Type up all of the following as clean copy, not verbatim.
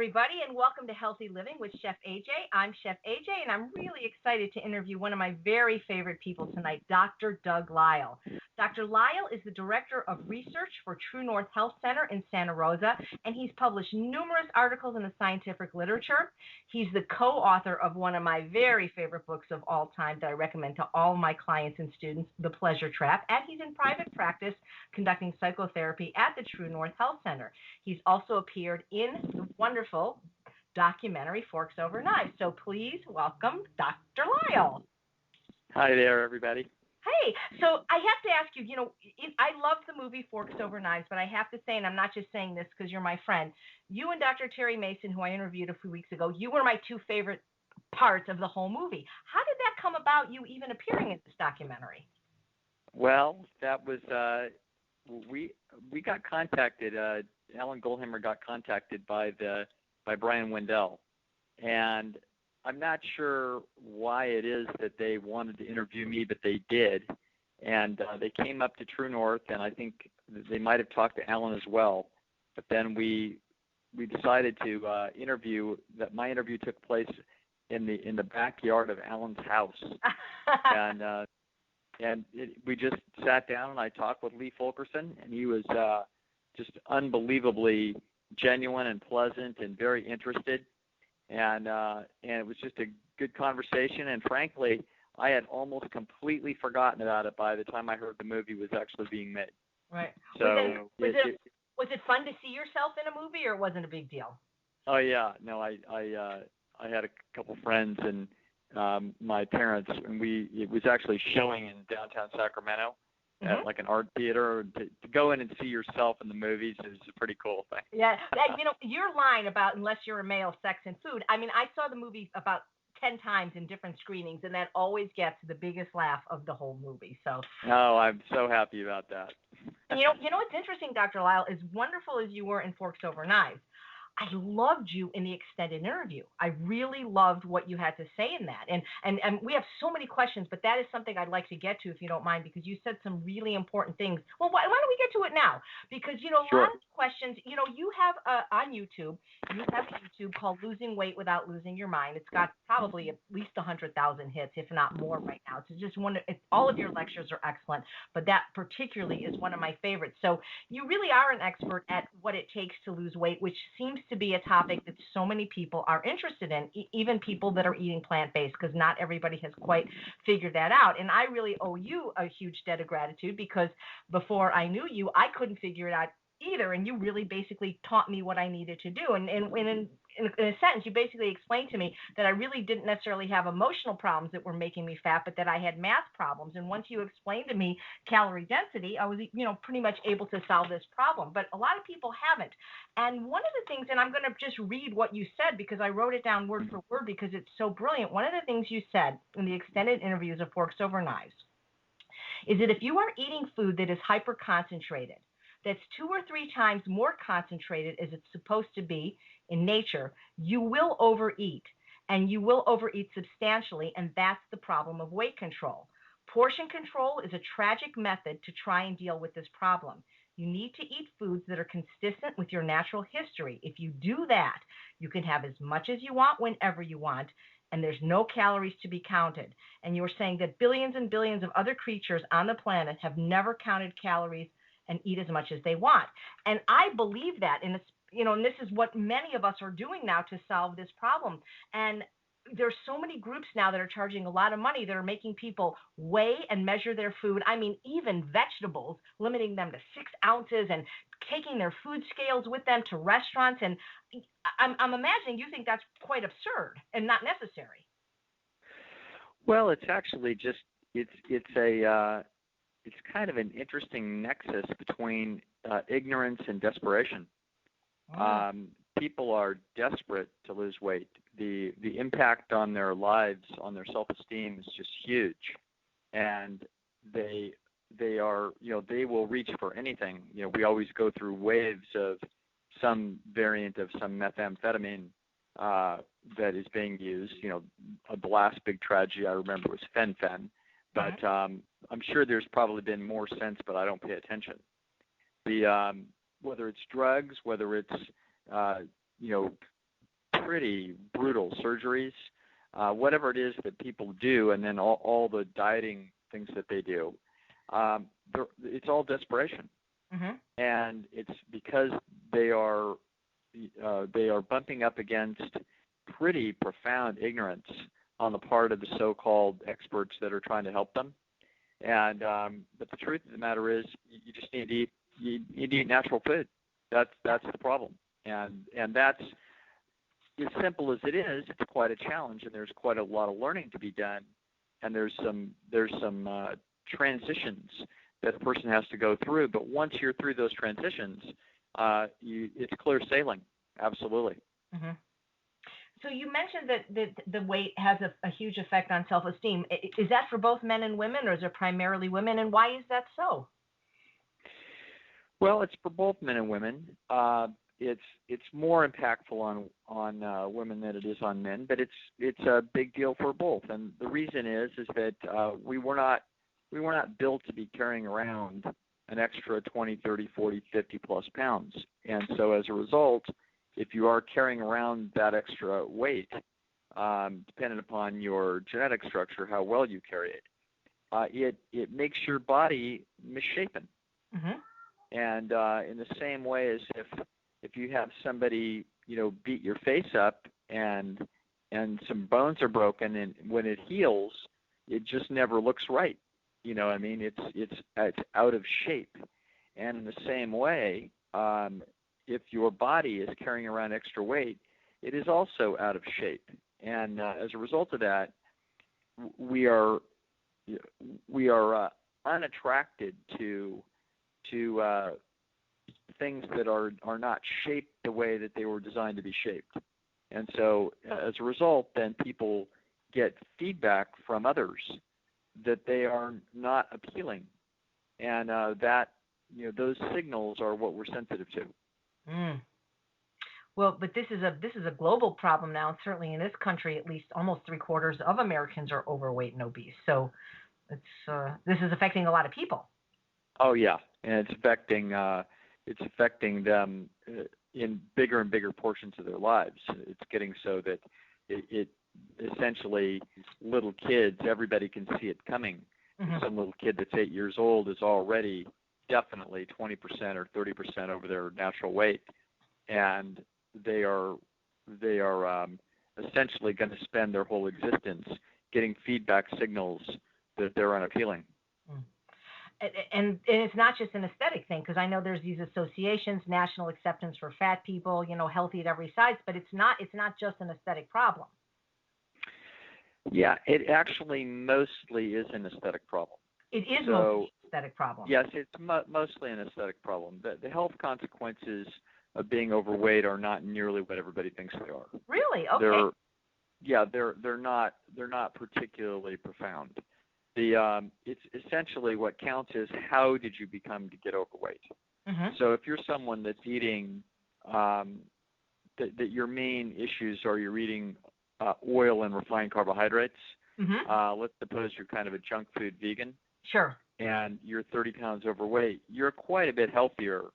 everybody, and welcome to Healthy Living with Chef AJ. I'm Chef AJ, and I'm really excited to interview one of my very favorite people tonight, Dr. Doug Lisle. Dr. Lisle is the Director of Research for TrueNorth Health Center in Santa Rosa, and he's published numerous articles in the scientific literature. He's the co-author of one of my very favorite books of all time that I recommend to all my clients and students, The Pleasure Trap, and he's in private practice conducting psychotherapy at the TrueNorth Health Center. He's also appeared in the wonderful documentary Forks Over Knives. So please welcome Dr. Lisle. Hi there, everybody. Hey, so I have to ask you, I love the movie Forks Over Knives, but I have to say, and I'm not just saying this because you're my friend, you and Dr. Terry Mason, who I interviewed a few weeks ago, you were my two favorite parts of the whole movie. How did that come about, you even appearing in this documentary? Well, that was, we got contacted, Alan Goldhammer got contacted by Brian Wendell, and I'm not sure why it is that they wanted to interview me, but they did, and they came up to TrueNorth, and I think they might have talked to Alan as well, but then we decided to interview. That my interview took place in the backyard of Alan's house, and we just sat down and I talked with Lee Fulkerson, and he was just unbelievably genuine and pleasant and very interested. And it was just a good conversation. And frankly, I had almost completely forgotten about it by the time I heard the movie was actually being made. Right. So was it fun to see yourself in a movie, or it wasn't a big deal? Oh yeah, no, I had a couple friends and my parents, and it was actually showing in downtown Sacramento. At like an art theater, to go in and see yourself in the movies is a pretty cool thing. Yeah, your line about unless you're a male, sex and food. I mean, I saw the movie about 10 times in different screenings, and that always gets the biggest laugh of the whole movie. So. Oh, I'm so happy about that. And you know what's interesting, Dr. Lisle, as wonderful as you were in Forks Over Knives, I loved you in the extended interview. I really loved what you had to say in that. And we have so many questions, but that is something I'd like to get to, if you don't mind, because you said some really important things. Well, why don't we get to it now? Because, a lot of questions, you have on YouTube, you have a YouTube called Losing Weight Without Losing Your Mind. It's got probably at least 100,000 hits, if not more right now. It's just all of your lectures are excellent, but that particularly is one of my favorites. So you really are an expert at what it takes to lose weight, which seems to be a topic that so many people are interested in, even people that are eating plant-based, because not everybody has quite figured that out. And I really owe you a huge debt of gratitude, because before I knew you, I couldn't figure it out either. And you really basically taught me what I needed to do. And in a sentence, you basically explained to me that I really didn't necessarily have emotional problems that were making me fat, but that I had math problems. And once you explained to me calorie density, I was, pretty much able to solve this problem. But a lot of people haven't. And one of the things, and I'm going to just read what you said because I wrote it down word for word because it's so brilliant. One of the things you said in the extended interviews of Forks Over Knives is that if you are eating food that is hyper concentrated, that's 2 or 3 times more concentrated as it's supposed to be in nature, you will overeat, and you will overeat substantially, and that's the problem of weight control. Portion control is a tragic method to try and deal with this problem. You need to eat foods that are consistent with your natural history. If you do that, you can have as much as you want whenever you want, and there's no calories to be counted. And you're saying that billions and billions of other creatures on the planet have never counted calories and eat as much as they want. And I believe that, and this is what many of us are doing now to solve this problem. And there's so many groups now that are charging a lot of money that are making people weigh and measure their food. I mean, even vegetables, limiting them to 6 ounces and taking their food scales with them to restaurants. And I'm imagining you think that's quite absurd and not necessary. Well, it's actually just, it's kind of an interesting nexus between ignorance and desperation. People are desperate to lose weight. The impact on their lives, on their self-esteem is just huge, and they are, they will reach for anything. We always go through waves of some variant of some methamphetamine that is being used. The last big tragedy I remember was fen-phen. But I'm sure there's probably been more since, but I don't pay attention. Whether it's drugs, whether it's surgeries, whatever it is that people do, and then all the dieting things that they do, it's all desperation. Mm-hmm. And it's because they are bumping up against pretty profound ignorance on the part of the so-called experts that are trying to help them. And but the truth of the matter is, you just need to eat. You need to eat natural food. That's the problem. And that's, as simple as it is, it's quite a challenge, and there's quite a lot of learning to be done, and there's some transitions that a person has to go through. But once you're through those transitions, it's clear sailing. Absolutely. Mm-hmm. So you mentioned that the weight has a huge effect on self-esteem. Is that for both men and women, or is it primarily women? And why is that so? Well, it's for both men and women. It's more impactful on women than it is on men, but it's a big deal for both. And the reason is that we were not built to be carrying around an extra 20, 30, 40, 50 plus pounds. And so as a result, if you are carrying around that extra weight, depending upon your genetic structure, how well you carry it, it makes your body misshapen. Mm-hmm. And in the same way as if you have somebody, beat your face up and some bones are broken, and when it heals, it just never looks right. I mean, it's out of shape. And in the same way, if your body is carrying around extra weight, it is also out of shape. And as a result of that, we are unattracted to things that are not shaped the way that they were designed to be shaped. And so as a result, then people get feedback from others that they are not appealing. And those signals are what we're sensitive to. Mm. Well, but this is a global problem now, and certainly in this country, at least almost 3/4 of Americans are overweight and obese. So this is affecting a lot of people. Oh yeah, and it's affecting them in bigger and bigger portions of their lives. It's getting so that it essentially, little kids, everybody can see it coming. Mm-hmm. Some little kid that's 8 years old is already definitely 20% or 30% over their natural weight, and they are essentially going to spend their whole existence getting feedback signals that they're unappealing. Mm. And it's not just an aesthetic thing, because I know there's these associations, national acceptance for fat people, healthy at every size, but it's not just an aesthetic problem. Yeah, it actually mostly is an aesthetic problem. It is mostly an aesthetic problem. Yes, it's mostly an aesthetic problem. The health consequences of being overweight are not nearly what everybody thinks they are. Really? Okay. They're not particularly profound. It's essentially what counts is how did you become to get overweight. Mm-hmm. So if you're someone that's eating, that your main issues are you're eating oil and refined carbohydrates. Mm-hmm. Let's suppose you're kind of a junk food vegan. Sure. And you're 30 pounds overweight. You're quite a bit healthier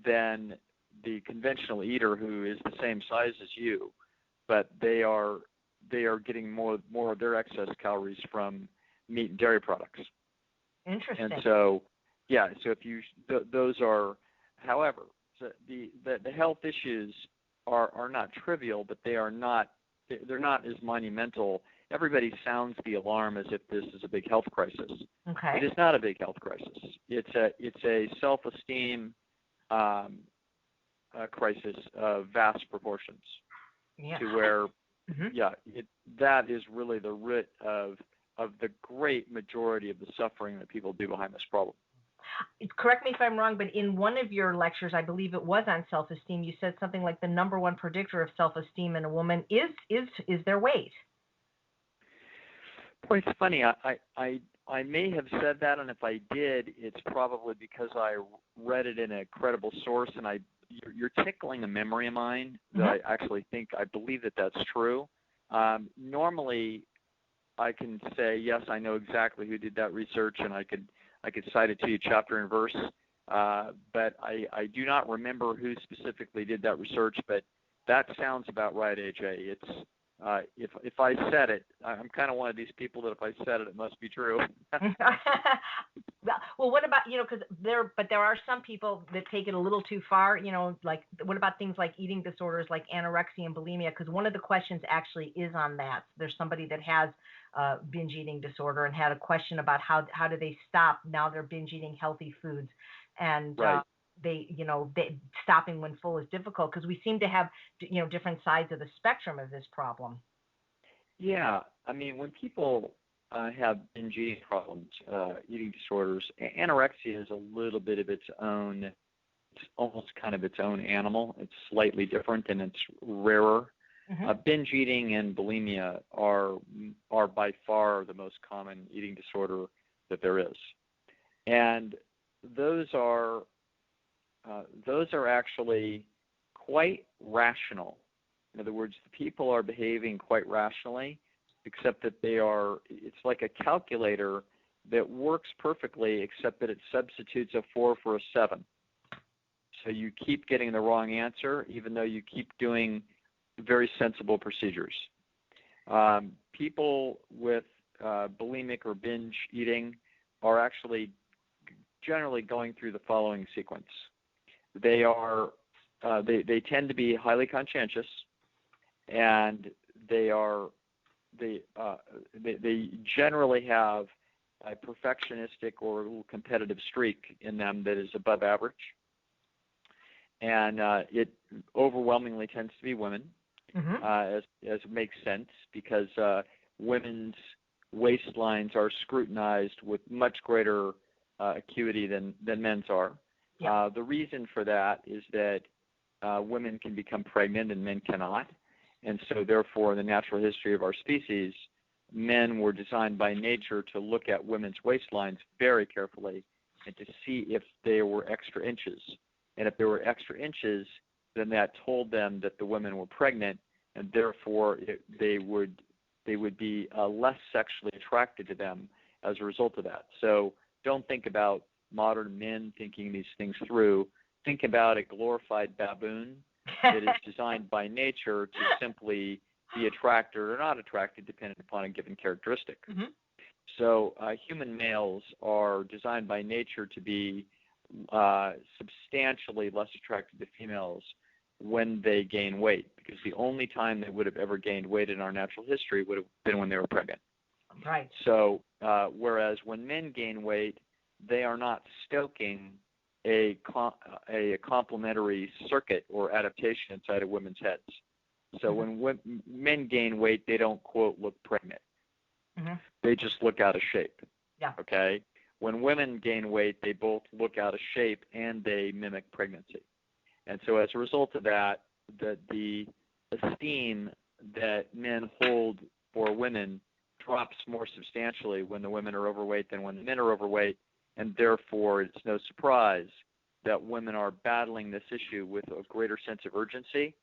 than the conventional eater who is the same size as you, but they are getting more of their excess calories from meat and dairy products. Interesting. And so, so if you those are, however, so the health issues are not trivial, but they're not as monumental. Everybody sounds the alarm as if this is a big health crisis. Okay. It is not a big health crisis. It's a self-esteem crisis of vast proportions. Yeah. To where, mm-hmm. That is really the root of the great majority of the suffering that people do behind this problem. Correct me if I'm wrong, but in one of your lectures, I believe it was on self-esteem, you said something like the number one predictor of self-esteem in a woman is their weight. Boy, it's funny. I may have said that, and if I did, it's probably because I read it in a credible source, and you're tickling a memory of mine that mm-hmm. I believe that that's true. Normally, I can say, yes, I know exactly who did that research, and I could cite it to you chapter and verse, but I do not remember who specifically did that research, but that sounds about right, AJ. if I said it, I'm kind of one of these people that if I said it, it must be true. Well, what about, because there are some people that take it a little too far, like what about things like eating disorders like anorexia and bulimia? Because one of the questions actually is on that. There's somebody that has binge eating disorder and had a question about how do they stop now they're binge eating healthy foods, and Right. they stopping when full is difficult because we seem to have different sides of the spectrum of this problem. Yeah, I mean, when people have binge eating problems, eating disorders, anorexia is a little bit of its own. It's almost kind of its own animal. It's slightly different and it's rarer. Mm-hmm. Binge eating and bulimia are by far the most common eating disorder that there is, and those are actually quite rational. In other words, the people are behaving quite rationally, except that it's like a calculator that works perfectly, except that it substitutes a 4 for a 7. So you keep getting the wrong answer, even though you keep doing very sensible procedures. People with bulimic or binge eating are actually generally going through the following sequence. They tend to be highly conscientious, and they generally have a perfectionistic or a little competitive streak in them that is above average, and it overwhelmingly tends to be women, mm-hmm. as it makes sense, because women's waistlines are scrutinized with much greater acuity than men's are. Yeah. The reason for that is that women can become pregnant and men cannot. And so, therefore, in the natural history of our species, men were designed by nature to look at women's waistlines very carefully and to see if there were extra inches. And if there were extra inches, then that told them that the women were pregnant, and therefore they would be less sexually attracted to them as a result of that. So don't think about modern men thinking these things through. Think about a glorified baboon that is designed by nature to simply be attracted or not attracted depending upon a given characteristic. Mm-hmm. So human males are designed by nature to be substantially less attracted to females when they gain weight, because the only time they would have ever gained weight in our natural history would have been when they were pregnant. Right. So whereas when men gain weight, they are not stoking a complementary circuit or adaptation inside of women's heads. So mm-hmm. when men gain weight, they don't, quote, look pregnant. Mm-hmm. They just look out of shape. Yeah. Okay? When women gain weight, they both look out of shape and they mimic pregnancy. And so as a result of that, the esteem that men hold for women drops more substantially when the women are overweight than when the men are overweight, and therefore it's no surprise that women are battling this issue with a greater sense of urgency,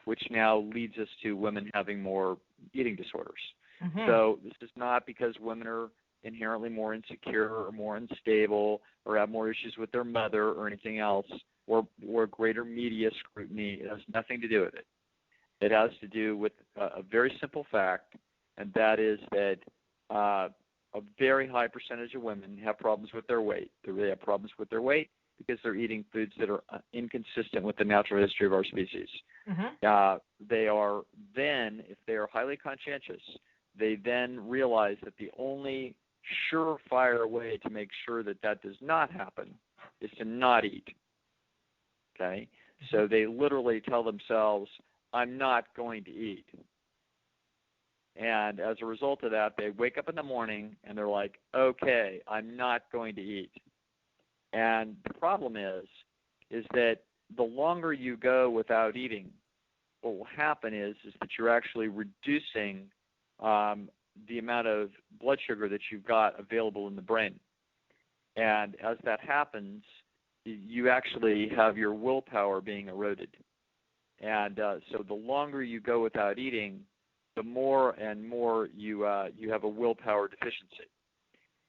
which now leads us to women having more eating disorders. Mm-hmm. So this is not because women are inherently more insecure or more unstable or have more issues with their mother or anything else, or greater media scrutiny. It has nothing to do with it. It has to do with a very simple fact, and that is that a very high percentage of women have problems with their weight. They have problems with their weight because they're eating foods that are inconsistent with the natural history of our species. Mm-hmm. They are then, if they are highly conscientious, they then realize that the only surefire way to make sure that that does not happen is to not eat. Okay? So they literally tell themselves, I'm not going to eat. And as a result of that, they wake up in the morning and they're like, okay, I'm not going to eat. And the problem is that the longer you go without eating, what will happen is that you're actually reducing the amount of blood sugar that you've got available in the brain. And as that happens, you actually have your willpower being eroded. And so the longer you go without eating, the more and more you have a willpower deficiency.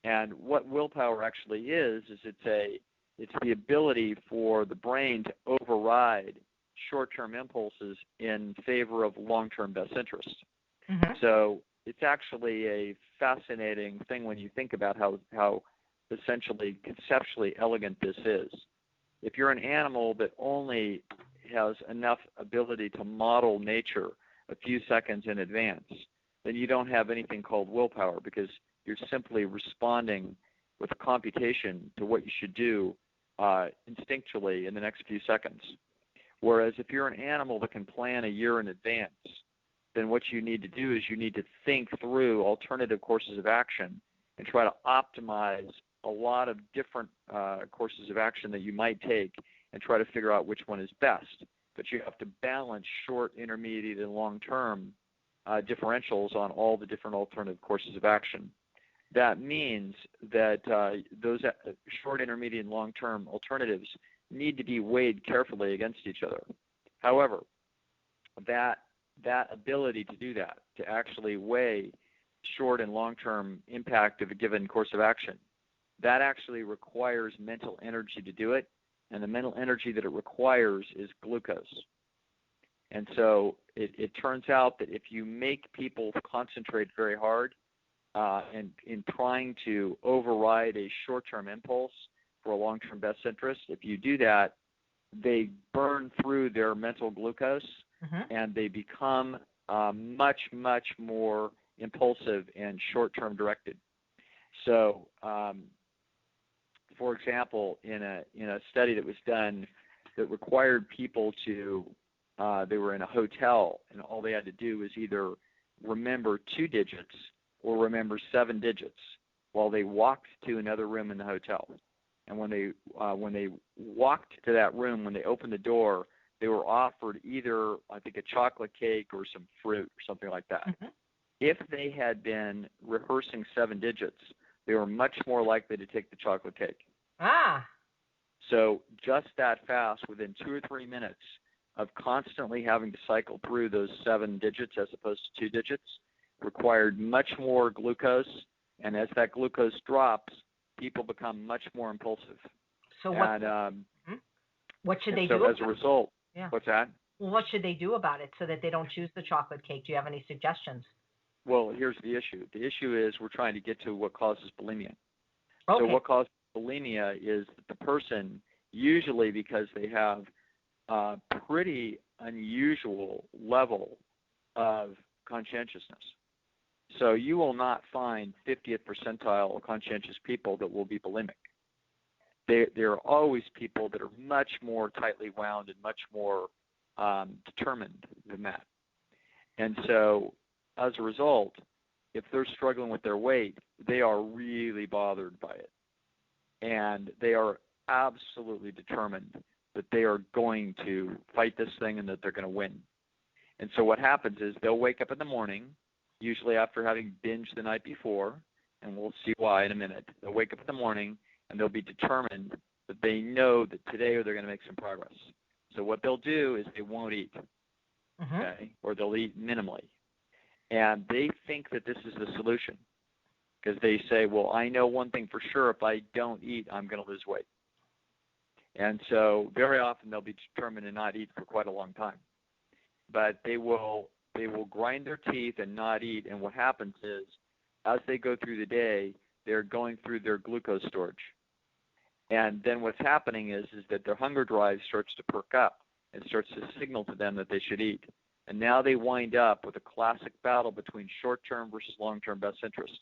And what willpower actually is it's the ability for the brain to override short-term impulses in favor of long-term best interests. Mm-hmm. So it's actually a fascinating thing when you think about how essentially conceptually elegant this is. If you're an animal that only has enough ability to model nature a few seconds in advance, then you don't have anything called willpower, because you're simply responding with a computation to what you should do instinctually in the next few seconds. Whereas if you're an animal that can plan a year in advance, then what you need to do is you need to think through alternative courses of action and try to optimize a lot of different courses of action that you might take and try to figure out which one is best. But you have to balance short, intermediate, and long-term differentials on all the different alternative courses of action. That means that those short, intermediate, and long-term alternatives need to be weighed carefully against each other. However, that ability to do that, to actually weigh short and long-term impact of a given course of action, that actually requires mental energy to do it, and the mental energy that it requires is glucose. And so it turns out that if you make people concentrate very hard and in trying to override a short-term impulse for a long-term best interest, if you do that, they burn through their mental glucose, and they become much, much more impulsive and short-term directed. So, for example, in a study that was done that required people to, they were in a hotel, and all they had to do was either remember 2 digits or remember 7 digits while they walked to another room in the hotel. And when they walked to that room, when they opened the door, they were offered either, I think, a chocolate cake or some fruit or something like that. If they had been rehearsing 7 digits, they were much more likely to take the chocolate cake. So just that fast, within 2 or 3 minutes of constantly having to cycle through those 7 digits as opposed to 2 digits, required much more glucose. And as that glucose drops, people become much more impulsive. So what should they do? So as a result, what's that? Well, what should they do about it so that they don't choose the chocolate cake? Do you have any suggestions? Well, here's the issue. The issue is we're trying to get to what causes bulimia. Okay. So what causes bulimia is that the person, usually because they have a pretty unusual level of conscientiousness. So you will not find 50th percentile conscientious people that will be bulimic. There are always people that are much more tightly wound and much more determined than that. And so as a result, if they're struggling with their weight, they are really bothered by it. And they are absolutely determined that they are going to fight this thing and that they're going to win. And so what happens is they'll wake up in the morning, usually after having binged the night before, and we'll see why in a minute. They'll wake up in the morning and they'll be determined that they know that today they're going to make some progress. So what they'll do is they won't eat, okay, or they'll eat minimally. And they think that this is the solution because they say, well, I know one thing for sure, if I don't eat, I'm going to lose weight. And so very often they'll be determined to not eat for quite a long time. But they will grind their teeth and not eat, and what happens is as they go through the day, they're going through their glucose storage. And then what's happening is that their hunger drive starts to perk up and starts to signal to them that they should eat. And now they wind up with a classic battle between short-term versus long-term best interest.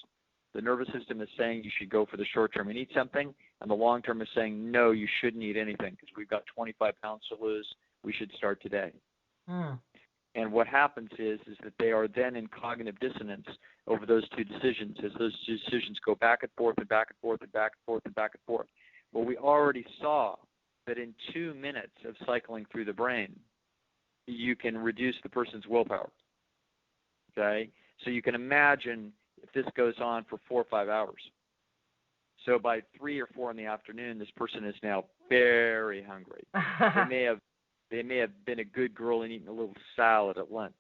The nervous system is saying you should go for the short-term and eat something, and the long-term is saying, no, you shouldn't eat anything because we've got 25 pounds to lose. We should start today. And what happens is that they are then in cognitive dissonance over those two decisions as those two decisions go back and forth and back and forth and back and forth and back and forth. Well, we already saw that in 2 minutes of cycling through the brain, you can reduce the person's willpower, okay? So you can imagine if this goes on for 4 or 5 hours. So by 3 or 4 in the afternoon, this person is now very hungry. They may have been a good girl and eaten a little salad at lunch.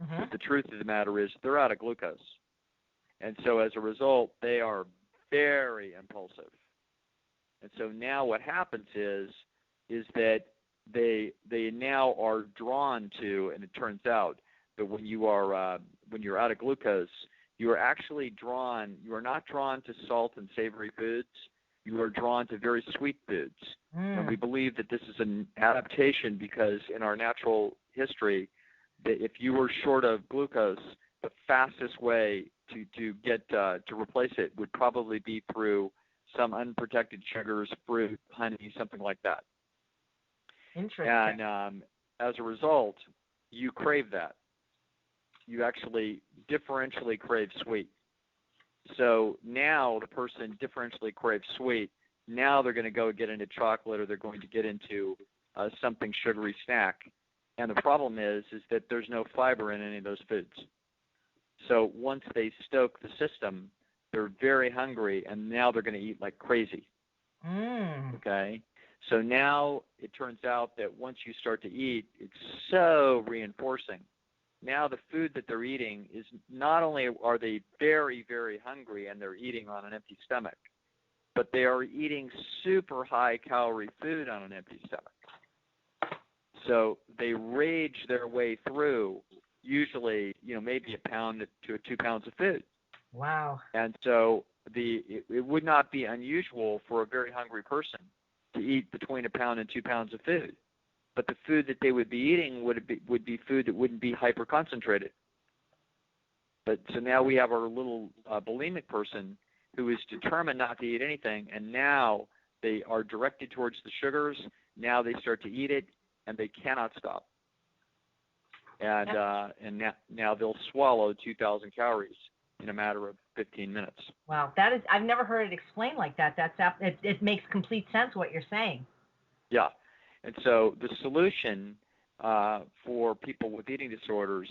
But the truth of the matter is they're out of glucose. And so as a result, they are very impulsive. And so now what happens is that they now are drawn to, and it turns out that when you're out of glucose, you are not drawn to salt and savory foods. You are drawn to very sweet foods. And we believe that this is an adaptation because in our natural history, that if you were short of glucose, the fastest way to replace it would probably be through some unprotected sugars, fruit, honey, something like that. Interesting. And as a result, you crave that. You actually differentially crave sweet. So now the person differentially craves sweet. Now they're going to go get into chocolate, or they're going to get into something sugary snack. And the problem is that there's no fiber in any of those foods. So once they stoke the system, they're very hungry, and now they're going to eat like crazy. Okay? So now it turns out that once you start to eat, it's so reinforcing. Now the food that they're eating is not only are they very, very hungry and they're eating on an empty stomach, but they are eating super high-calorie food on an empty stomach. So they rage their way through usually, maybe a pound to 2 pounds of food. Wow. And so it would not be unusual for a very hungry person to eat between 1 pound and 2 pounds of food. But the food that they would be eating would be food that wouldn't be hyper-concentrated. But so now we have our little bulimic person who is determined not to eat anything, and now they are directed towards the sugars. Now they start to eat it, and they cannot stop. And now they'll swallow 2,000 calories in a matter of 15 minutes. Wow, I've never heard it explained like that. It makes complete sense what you're saying. Yeah, and so the solution for people with eating disorders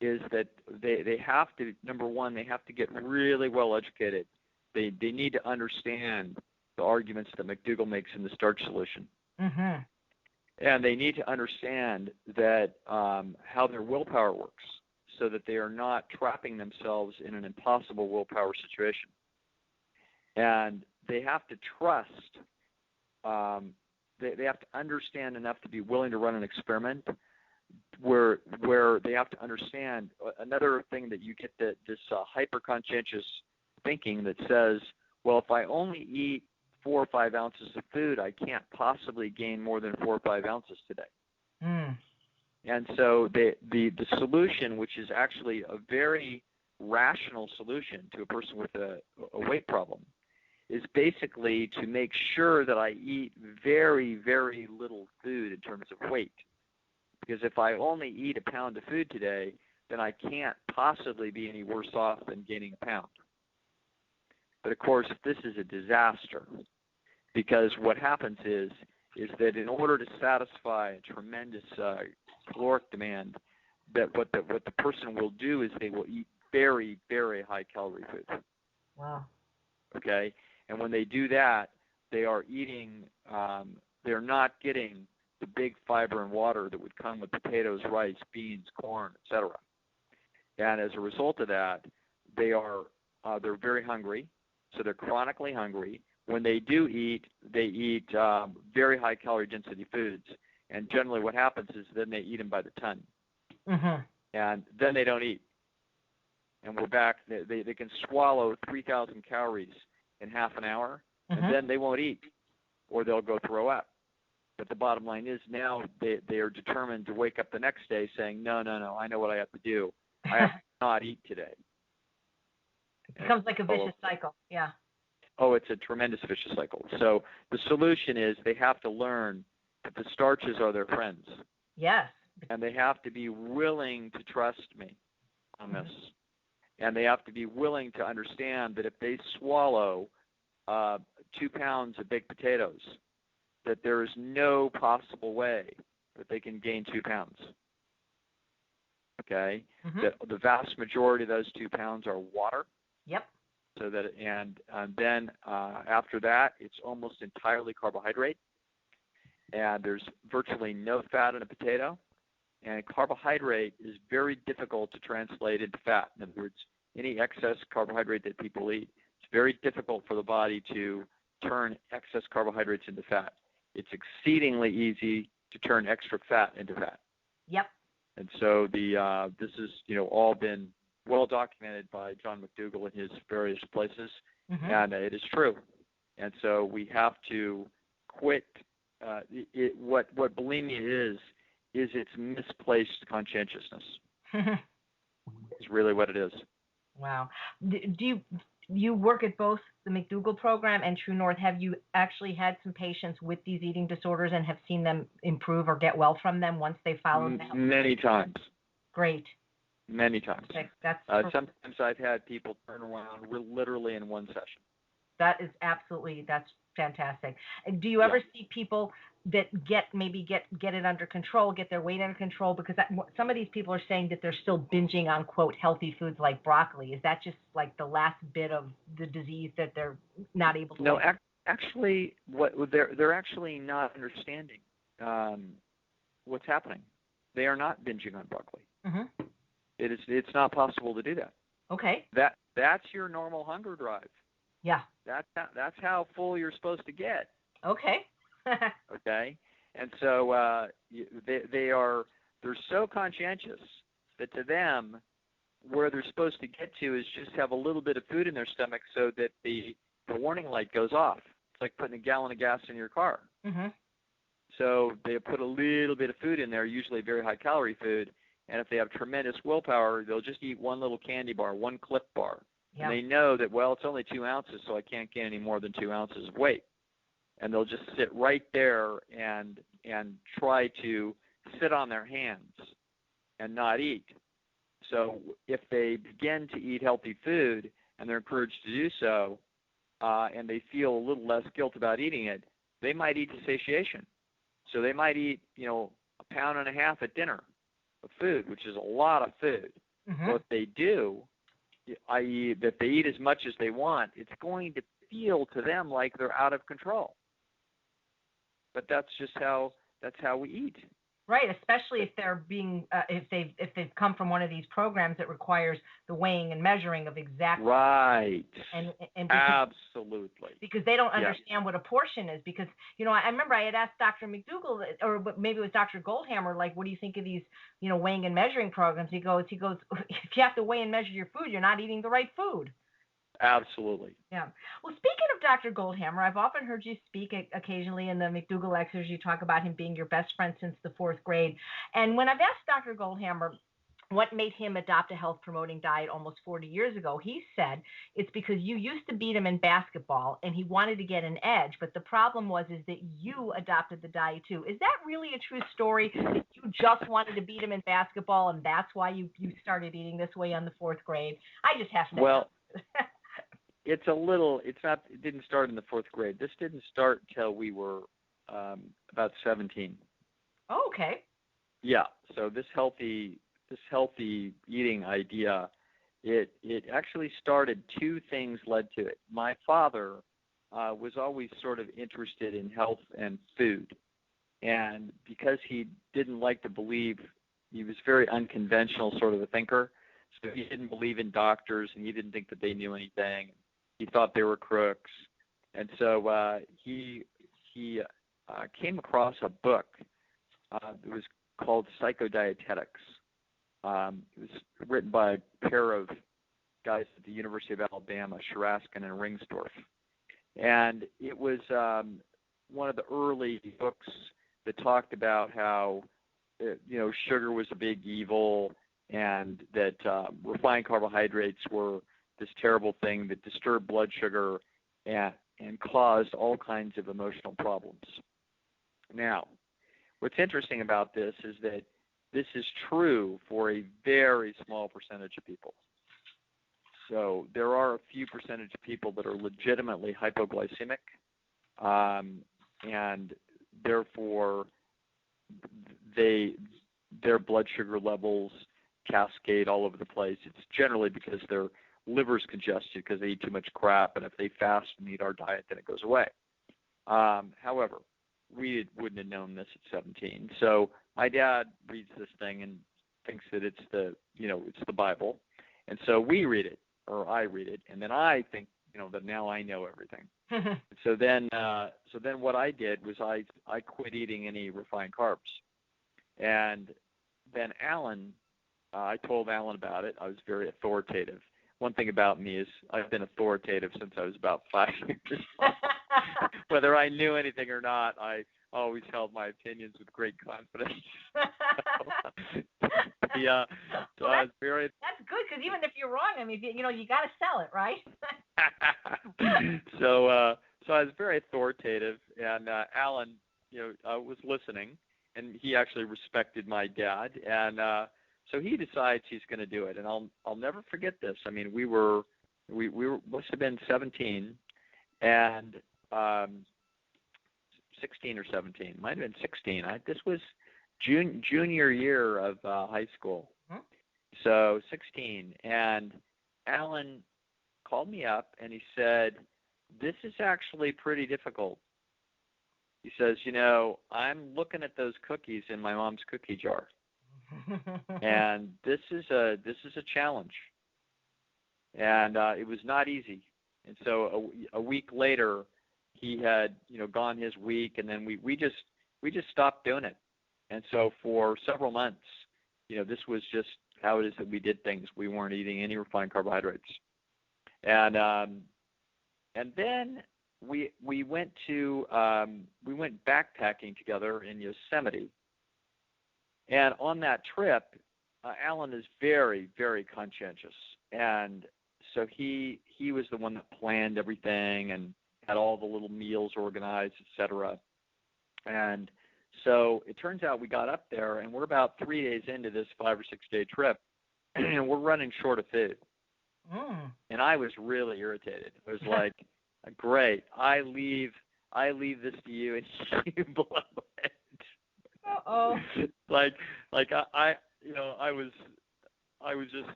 is that they have to, number one, they have to get really well educated. They need to understand the arguments that McDougall makes in the starch solution. Mm-hmm. And they need to understand that how their willpower works, so that they are not trapping themselves in an impossible willpower situation. And they have to trust, they have to understand enough to be willing to run an experiment where they have to understand another thing that you get this hyper-conscientious thinking that says, well, if I only eat 4 or 5 ounces of food, I can't possibly gain more than 4 or 5 ounces today. And so the solution, which is actually a very rational solution to a person with a weight problem, is basically to make sure that I eat very, very little food in terms of weight. Because if I only eat 1 pound of food today, then I can't possibly be any worse off than gaining 1 pound. But of course, this is a disaster, because what happens is that in order to satisfy a tremendous caloric demand, that what the person will do is they will eat very, very high calorie food. Wow. Okay, and when they do that, they are eating. They're not getting the big fiber and water that would come with potatoes, rice, beans, corn, etc. And as a result of that, they're very hungry. So they're chronically hungry. When they do eat, they eat very high calorie density foods. And generally what happens is then they eat them by the ton. Mm-hmm. And then they don't eat. And we're back. They can swallow 3,000 calories in half an hour, and then they won't eat, or they'll go throw up. But the bottom line is now they are determined to wake up the next day saying, no, I know what I have to do. I have to not eat today. It becomes like a vicious cycle. Yeah. Oh, it's a tremendous vicious cycle. So the solution is they have to learn that the starches are their friends. Yes. And they have to be willing to trust me on this. And they have to be willing to understand that if they swallow 2 pounds of baked potatoes, that there is no possible way that they can gain 2 pounds. Okay? That the vast majority of those 2 pounds are water. Yep. So that and then after that, it's almost entirely carbohydrate, and there's virtually no fat in a potato. And carbohydrate is very difficult to translate into fat. In other words, any excess carbohydrate that people eat, it's very difficult for the body to turn excess carbohydrates into fat. It's exceedingly easy to turn extra fat into fat. Yep. And so this is, all been well documented by John McDougall in his various places, and it is true. And so we have to quit. What bulimia is its misplaced conscientiousness. It's really what it is. Wow. Do you work at both the McDougall program and TrueNorth? Have you actually had some patients with these eating disorders and have seen them improve or get well from them once they followed them? Many times. Great. Many times. Okay, that's sometimes I've had people turn around literally in one session. That's fantastic. Do you ever see people that get it under control, get their weight under control? Because some of these people are saying that they're still binging on, quote, healthy foods like broccoli. Is that just like the last bit of the disease that they're not able to? No, actually, they're actually not understanding what's happening. They are not binging on broccoli. It's not possible to do that. Okay. That's your normal hunger drive. Yeah. That's how full you're supposed to get. Okay. Okay. And so they're so conscientious that to them, where they're supposed to get to is just have a little bit of food in their stomach so that the warning light goes off. It's like putting a gallon of gas in your car. So they put a little bit of food in there, usually very high calorie food, and if they have tremendous willpower, they'll just eat one little candy bar, one Clip bar. And they know that, well, it's only 2 ounces, so I can't gain any more than 2 ounces of weight. And they'll just sit right there and try to sit on their hands and not eat. So if they begin to eat healthy food and they're encouraged to do so, and they feel a little less guilt about eating it, they might eat to satiation. So they might eat, 1.5 pounds at dinner of food, which is a lot of food. Well, if they do, i.e., that they eat as much as they want, it's going to feel to them like they're out of control. But that's how we eat. Right, especially if they're being if they've come from one of these programs that requires the weighing and measuring of exactly. Right. And absolutely. Because they don't understand what a portion is. Because I remember I had asked Dr. McDougall, or maybe it was Dr. Goldhammer, like, what do you think of these weighing and measuring programs? He goes, if you have to weigh and measure your food, you're not eating the right food. Absolutely. Yeah. Well, speaking of Dr. Goldhammer, I've often heard you speak occasionally in the McDougall lectures. You talk about him being your best friend since the 4th grade. And when I've asked Dr. Goldhammer what made him adopt a health-promoting diet almost 40 years ago, he said it's because you used to beat him in basketball and he wanted to get an edge. But the problem is that you adopted the diet too. Is that really a true story, that you just wanted to beat him in basketball and that's why you started eating this way on the 4th grade? I just have to know. It didn't start in the 4th grade. This didn't start until we were about 17. Oh, okay. Yeah. So this healthy eating idea, it actually started, 2 things led to it. My father was always sort of interested in health and food. And because he didn't like to believe, he was very unconventional sort of a thinker. So he didn't believe in doctors and he didn't think that they knew anything. He thought they were crooks, and so he came across a book that was called Psychodietetics. It was written by a pair of guys at the University of Alabama, Sharaskin and Ringstorff, and it was one of the early books that talked about how sugar was a big evil and that refined carbohydrates were this terrible thing that disturbed blood sugar and caused all kinds of emotional problems. Now, what's interesting about this is that this is true for a very small percentage of people. So there are a few percentage of people that are legitimately hypoglycemic, and therefore their blood sugar levels cascade all over the place. It's generally because their liver's congested because they eat too much crap, and if they fast and eat our diet, then it goes away. However, we wouldn't have known this at 17. So my dad reads this thing and thinks that it's the Bible, and so we read it, or I read it, and then I think that now I know everything. So then what I did was I quit eating any refined carbs, and then Alan, I told Alan about it. I was very authoritative. One thing about me is I've been authoritative since I was about 5 years old. Whether I knew anything or not, I always held my opinions with great confidence. Yeah, so well, I was very. That's good, because even if you're wrong, I mean, you got to sell it, right? So I was very authoritative, and Alan, was listening, and he actually respected my dad, and so he decides he's going to do it, and I'll never forget this. I mean, we must have been 17, and 16 or 17, might have been 16. This was junior year of high school, so 16, and Alan called me up and he said, "This is actually pretty difficult." He says, "I'm looking at those cookies in my mom's cookie jar, and this is a challenge." And it was not easy. And so a week later, he had gone his week, and then we just stopped doing it. And so for several months, this was just how it is that we did things. We weren't eating any refined carbohydrates. And then we went backpacking together in Yosemite. And on that trip, Alan is very, very conscientious, and so he was the one that planned everything and had all the little meals organized, etc. And so it turns out we got up there, and we're about 3 days into this 5 or 6 day trip, and we're running short of food. And I was really irritated. I was like, "Great, I leave this to you, and you blow it." Uh-oh. like I was just,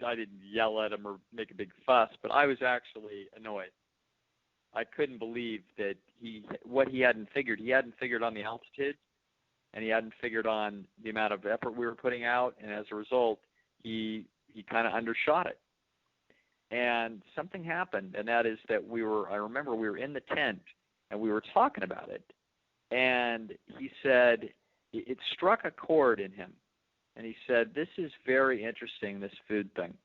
I didn't yell at him or make a big fuss, but I was actually annoyed. I couldn't believe that what he hadn't figured. He hadn't figured on the altitude, and he hadn't figured on the amount of effort we were putting out, and as a result, he kind of undershot it. And something happened, and that is that I remember we were in the tent, and we were talking about it, and he said it struck a chord in him. And he said, "This is very interesting, this food thing."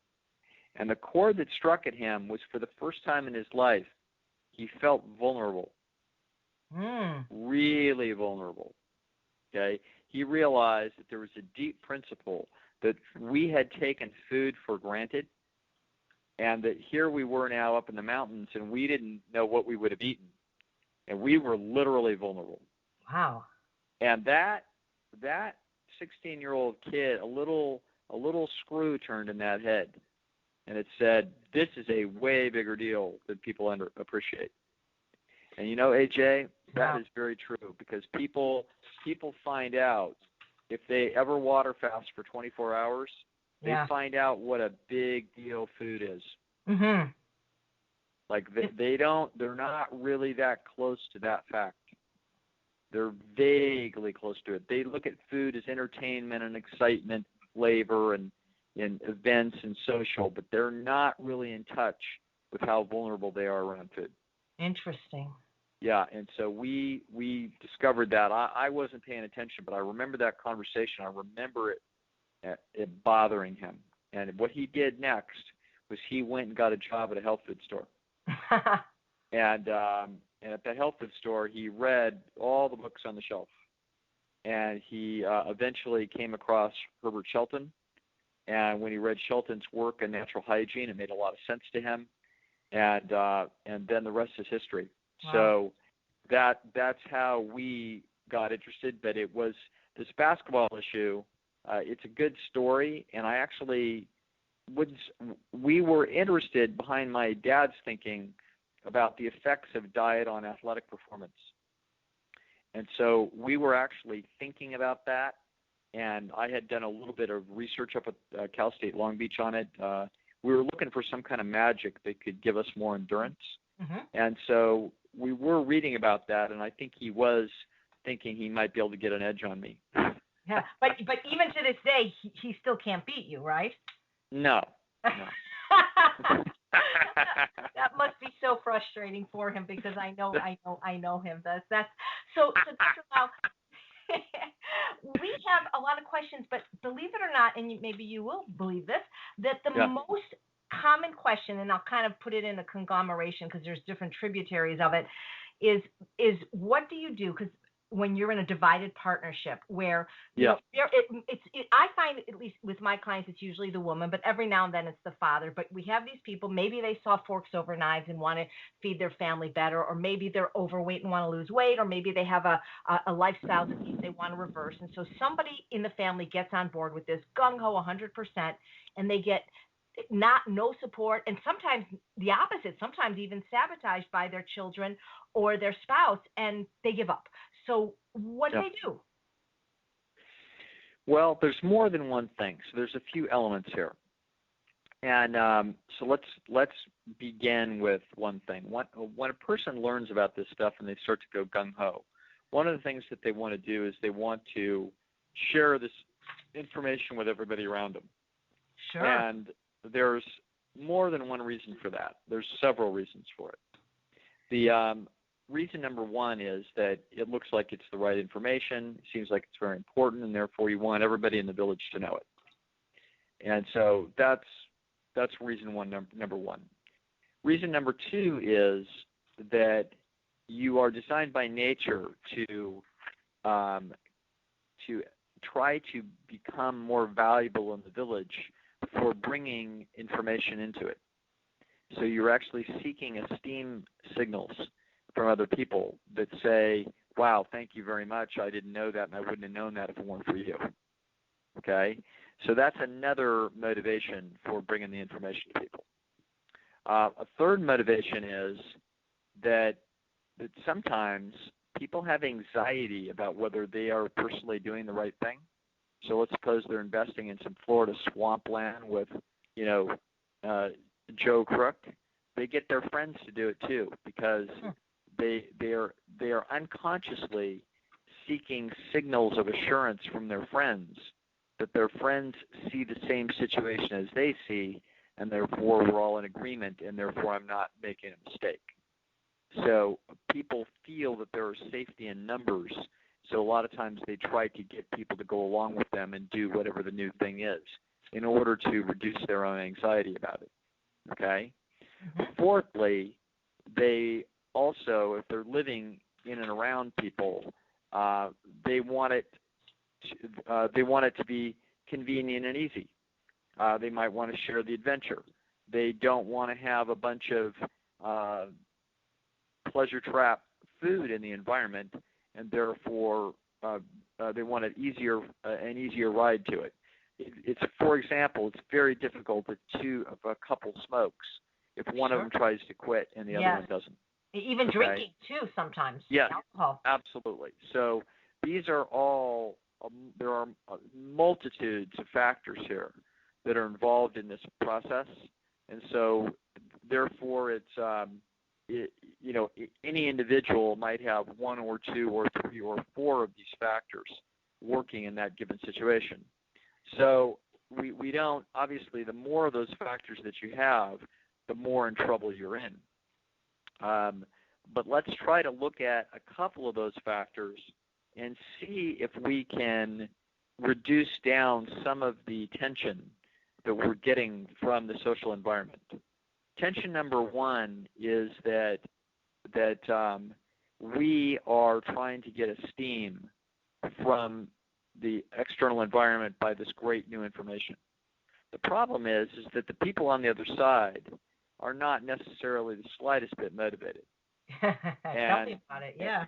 And the chord that struck at him was, for the first time in his life, he felt vulnerable. Really vulnerable. Okay? He realized that there was a deep principle that we had taken food for granted, and that here we were now up in the mountains, and we didn't know what we would have eaten. And we were literally vulnerable. Wow. And that 16-year-old kid, a little screw turned in that head, and it said, "This is a way bigger deal than people appreciate." And AJ, that is very true, because people find out if they ever water fast for 24 hours, they find out what a big deal food is. Like they're not really that close to that fact. They're vaguely close to it. They look at food as entertainment and excitement, flavor, and events and social, but they're not really in touch with how vulnerable they are around food. Interesting. Yeah, and so we discovered that. I wasn't paying attention, but I remember that conversation. I remember it bothering him. And what he did next was he went and got a job at a health food store. And at the health food store, he read all the books on the shelf. And he eventually came across Herbert Shelton. And when he read Shelton's work in natural hygiene, it made a lot of sense to him. And then the rest is history. Wow. So that's how we got interested. But it was this basketball issue. It's a good story, and I actually we were interested behind my dad's thinking about the effects of diet on athletic performance. And so we were actually thinking about that, and I had done a little bit of research up at Cal State Long Beach on it. We were looking for some kind of magic that could give us more endurance. And so we were reading about that, and I think he was thinking he might be able to get an edge on me. Yeah, but even to this day, he still can't beat you, right? No. That must be so frustrating for him, because I know him. That's so Dr. Lisle, We have a lot of questions, but believe it or not, and maybe you will believe this, that the Yeah. most common question, and I'll kind of put it in a conglomeration because there's different tributaries of it, is what do you do? Because when you're in a divided partnership where Yeah. I find, at least with my clients, it's usually the woman, but every now and then it's the father. But we have these people, maybe they saw forks over knives and want to feed their family better, or maybe they're overweight and want to lose weight, or maybe they have a lifestyle disease they want to reverse. And so somebody in the family gets on board with this gung-ho 100%, and they get no support, and sometimes the opposite, sometimes even sabotaged by their children or their spouse, and they give up. So what do Yeah. they do? Well, there's more than one thing. So there's a few elements here, and so let's begin with one thing. When a person learns about this stuff and they start to go gung ho, one of the things that they want to do is they want to share this information with everybody around them. Sure. And there's more than one reason for that. There's several reasons for it. The reason number one is that it looks like it's the right information, it seems like it's very important, and therefore you want everybody in the village to know it. And so that's reason number one. Reason number two is that you are designed by nature to try to become more valuable in the village for bringing information into it. So you're actually seeking esteem signals from other people that say, wow, thank you very much. I didn't know that, and I wouldn't have known that if it weren't for you. Okay? So that's another motivation for bringing the information to people. A third motivation is that sometimes people have anxiety about whether they are personally doing the right thing. So let's suppose they're investing in some Florida swampland with, Joe Crook. They get their friends to do it too because they are unconsciously seeking signals of assurance from their friends that their friends see the same situation as they see, and therefore we're all in agreement, and therefore I'm not making a mistake. So people feel that there is safety in numbers. So a lot of times they try to get people to go along with them and do whatever the new thing is in order to reduce their own anxiety about it. Okay? Mm-hmm. Fourthly, they also, if they're living in and around people, they want it to be convenient and easy. They might want to share the adventure. They don't want to have a bunch of pleasure trap food in the environment, and therefore they want an easier ride to it. It's, for example, it's very difficult if a couple smokes if one of them tries to quit and the other one doesn't. Even drinking too sometimes. Yes, alcohol. Absolutely. So these are all there are multitudes of factors here that are involved in this process, and so therefore it's any individual might have one or two or three or four of these factors working in that given situation. So we don't, obviously, the more of those factors that you have, the more in trouble you're in. But let's try to look at a couple of those factors and see if we can reduce down some of the tension that we're getting from the social environment. Tension number one is that we are trying to get esteem from the external environment by this great new information. The problem is that the people on the other side are not necessarily the slightest bit motivated. Tell me about it, yeah.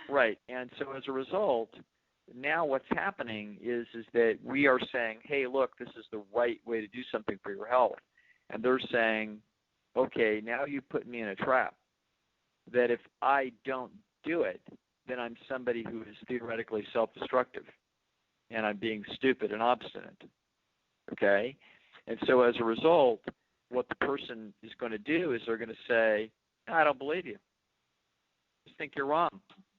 Right, and so as a result, now what's happening is that we are saying, hey, look, this is the right way to do something for your health. And they're saying, okay, now you put me in a trap, that if I don't do it, then I'm somebody who is theoretically self-destructive, and I'm being stupid and obstinate, okay? And so as a result, what the person is going to do is they're going to say, I don't believe you. I just think you're wrong.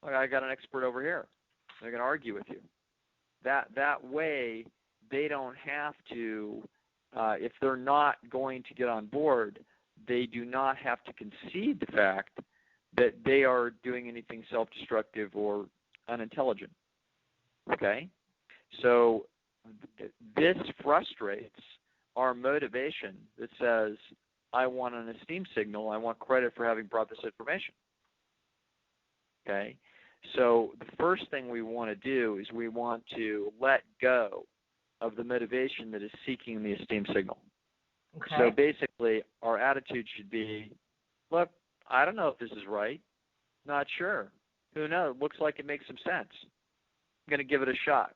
I got an expert over here. They're going to argue with you. That way, they don't have to, if they're not going to get on board, they do not have to concede the fact that they are doing anything self-destructive or unintelligent. Okay? So this frustrates our motivation that says, I want an esteem signal. I want credit for having brought this information. Okay? So the first thing we want to do is we want to let go of the motivation that is seeking the esteem signal. Okay. So basically, our attitude should be, look, I don't know if this is right. Not sure. Who knows? Looks like it makes some sense. I'm going to give it a shot.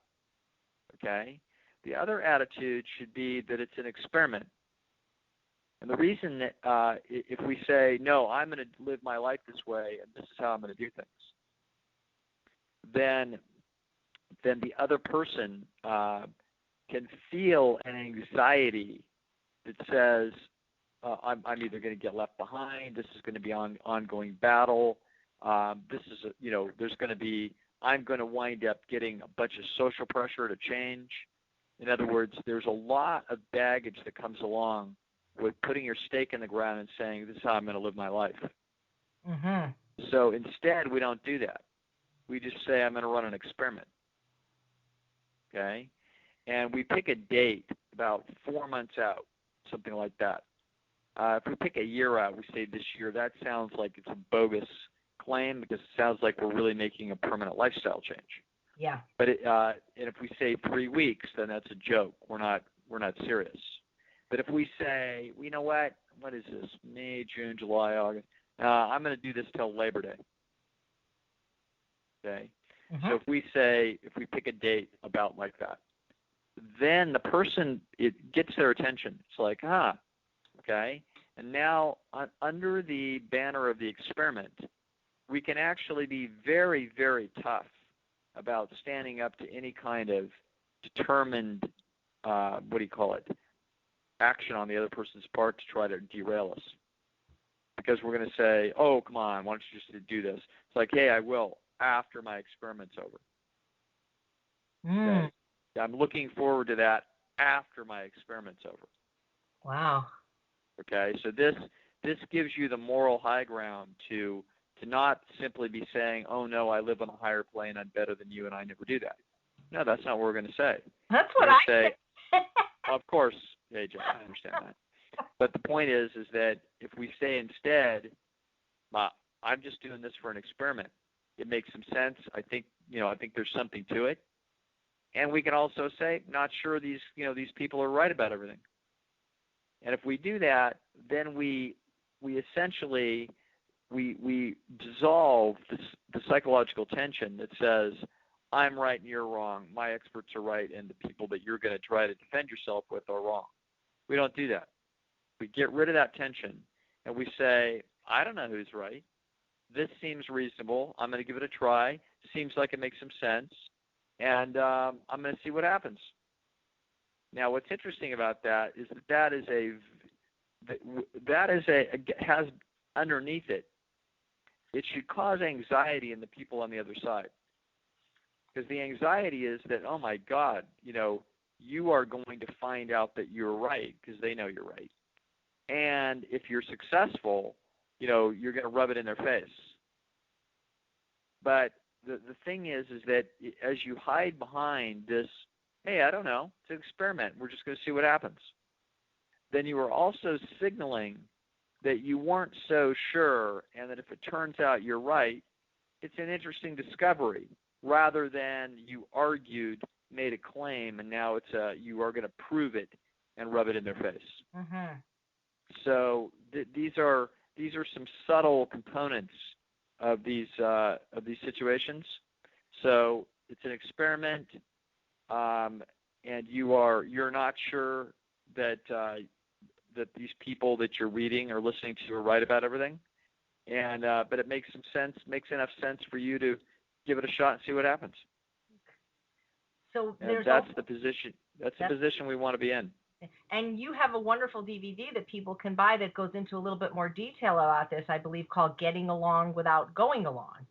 Okay? The other attitude should be that it's an experiment. And the reason that if we say, no, I'm going to live my life this way, and this is how I'm going to do things, then the other person can feel an anxiety that says, I'm either going to get left behind, this is going to be an ongoing battle, this is, there's going to be, I'm going to wind up getting a bunch of social pressure to change. In other words, there's a lot of baggage that comes along with putting your stake in the ground and saying, this is how I'm going to live my life. Mm-hmm. So instead, we don't do that. We just say, I'm going to run an experiment. Okay? And we pick a date about 4 months out, something like that. If we pick a year out, we say this year, that sounds like it's a bogus claim because it sounds like we're really making a permanent lifestyle change. Yeah. But and if we say 3 weeks, then that's a joke. We're not serious. But if we say, you know what is this? May, June, July, August. I'm going to do this till Labor Day. Okay. Mm-hmm. So if we pick a date about like that, then the person, it gets their attention. It's like, okay. And now under the banner of the experiment, we can actually be very, very tough about standing up to any kind of determined, action on the other person's part to try to derail us. Because we're going to say, oh, come on, why don't you just do this? It's like, hey, I will after my experiment's over. Okay? I'm looking forward to that after my experiment's over. Wow. Okay, so this gives you the moral high ground to not simply be saying, oh, no, I live on a higher plane, I'm better than you, and I never do that. No, that's not what we're going to say. That's what I say. say. Of course, AJ, I understand that. But the point is that if we say instead, I'm just doing this for an experiment. It makes some sense. I think there's something to it. And we can also say, not sure these people are right about everything. And if we do that, then we essentially we dissolve the psychological tension that says, I'm right and you're wrong, my experts are right, and the people that you're going to try to defend yourself with are wrong. We don't do that. We get rid of that tension, and we say, I don't know who's right. This seems reasonable. I'm going to give it a try. Seems like it makes some sense, and I'm going to see what happens. Now, what's interesting about that is that has underneath it, it should cause anxiety in the people on the other side. Because the anxiety is that, oh, my God, you are going to find out that you're right because they know you're right. And if you're successful, you're going to rub it in their face. But the thing is that as you hide behind this, hey, I don't know, it's an experiment, we're just going to see what happens, then you are also signaling that you weren't so sure and that if it turns out you're right, it's an interesting discovery. Rather than you argued, made a claim, and now you are going to prove it and rub it in their face. Mm-hmm. So these are some subtle components of these situations. So it's an experiment, and you're not sure that these people that you're reading or listening to are right about everything, and but it makes enough sense for you to give it a shot and see what happens. So that's the position. That's the position we want to be in. And you have a wonderful DVD that people can buy that goes into a little bit more detail about this, I believe, called Getting Along Without Going Along.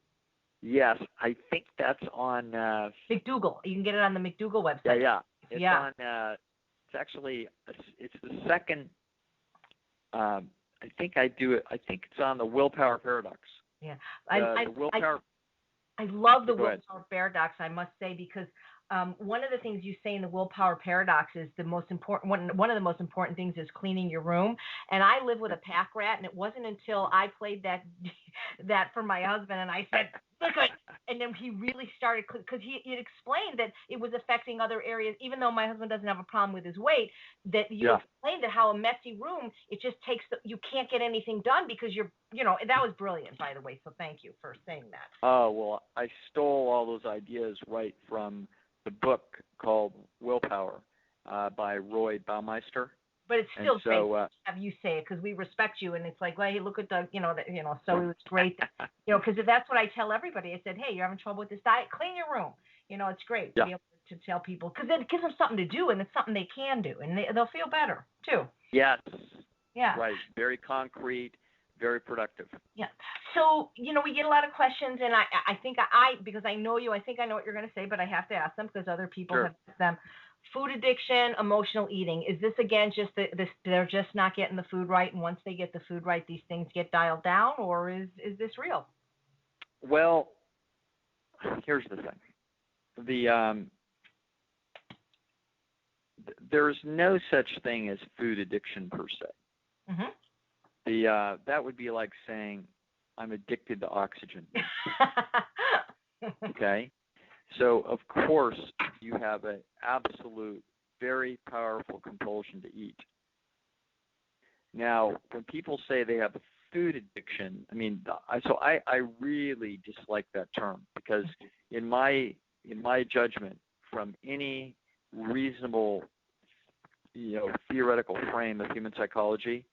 Yes, I think that's on McDougall. You can get it on the McDougall website. Yeah. It's on. It's actually it's the second. I think I do it. I think it's on the willpower paradox. Yeah, the willpower. I love the Go ahead. willpower paradox, I must say, because one of the things you say in the willpower paradox is the most important one of the most important things is cleaning your room. And I live with a pack rat, and it wasn't until I played that that for my husband, and I said, "Look at," and then he really started because he explained that it was affecting other areas, even though my husband doesn't have a problem with his weight. That you Yeah. explained that how a messy room, it just takes you can't get anything done because that was brilliant, by the way. So thank you for saying that. Oh, well, I stole all those ideas right from the book called Willpower by Roy Baumeister. But it's And still great so, to have you say it because we respect you, and it's like, well, hey, look at the, so it was great, because that's what I tell everybody. I said, hey, you're having trouble with this diet, clean your room. It's great to yeah, be able to tell people because it gives them something to do, and it's something they can do, and they'll feel better too. yes, Yeah. right, very concrete, very productive. Yeah. So, we get a lot of questions, and I think because I know you, I think I know what you're going to say, but I have to ask them because other people Sure. have asked them. Food addiction, emotional eating. Is this again just they're just not getting the food right, and once they get the food right, these things get dialed down, or is this real? Well, here's the thing. There's no such thing as food addiction per se. Mm-hmm. That would be like saying I'm addicted to oxygen. Okay? So, of course, you have an absolute, very powerful compulsion to eat. Now, when people say they have a food addiction, I really dislike that term because in my judgment, from any reasonable, theoretical frame of human psychology,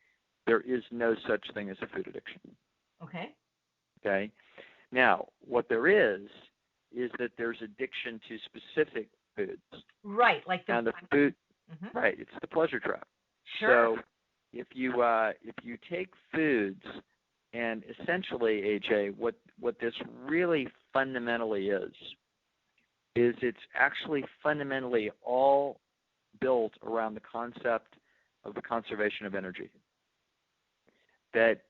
there is no such thing as a food addiction. Okay. Okay? Now, what there is that there's addiction to specific foods. Right, like the food. Mm-hmm. Right, it's the pleasure trap. Sure. So if you take foods, and essentially, AJ, what this really fundamentally is it's actually fundamentally all built around the concept of the conservation of energy. That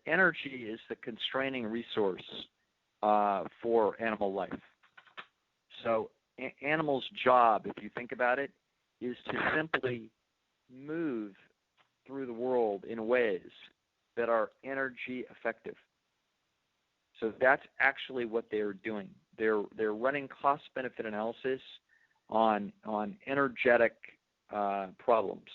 energy is the constraining resource for animal life. So animals' job, if you think about it, is to simply move through the world in ways that are energy effective. So that's actually what they're doing. They're running cost-benefit analysis on energetic problems.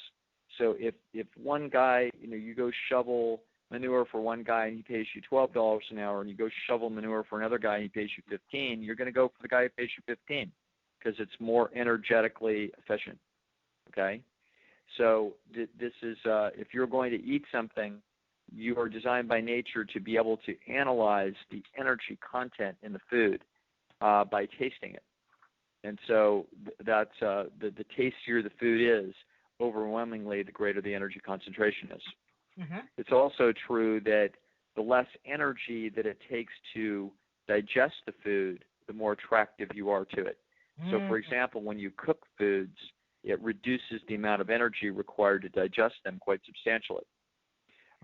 So if one guy, you go shovel manure for one guy and he pays you $12 an hour, and you go shovel manure for another guy and he pays you $15, you're going to go for the guy who pays you $15 because it's more energetically efficient. Okay, so this is if you're going to eat something, you are designed by nature to be able to analyze the energy content in the food by tasting it, and so that's the tastier the food is, overwhelmingly the greater the energy concentration is. Mm-hmm. It's also true that the less energy that it takes to digest the food, the more attractive you are to it. Mm-hmm. So, for example, when you cook foods, it reduces the amount of energy required to digest them quite substantially.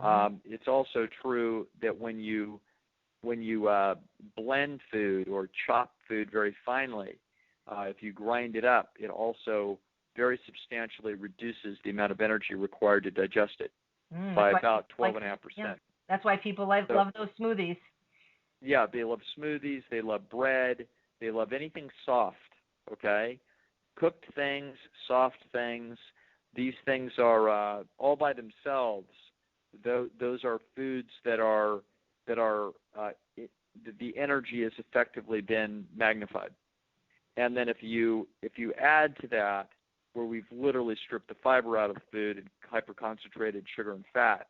Mm-hmm. It's also true that when you blend food or chop food very finely, if you grind it up, it also very substantially reduces the amount of energy required to digest it by about 12.5%. Yeah. That's why people love those smoothies. Yeah, they love smoothies. They love bread. They love anything soft, okay? Cooked things, soft things. These things are all by themselves. Those are foods that are the energy has effectively been magnified. And then if you add to that, where we've literally stripped the fiber out of the food and hyper-concentrated sugar and fat,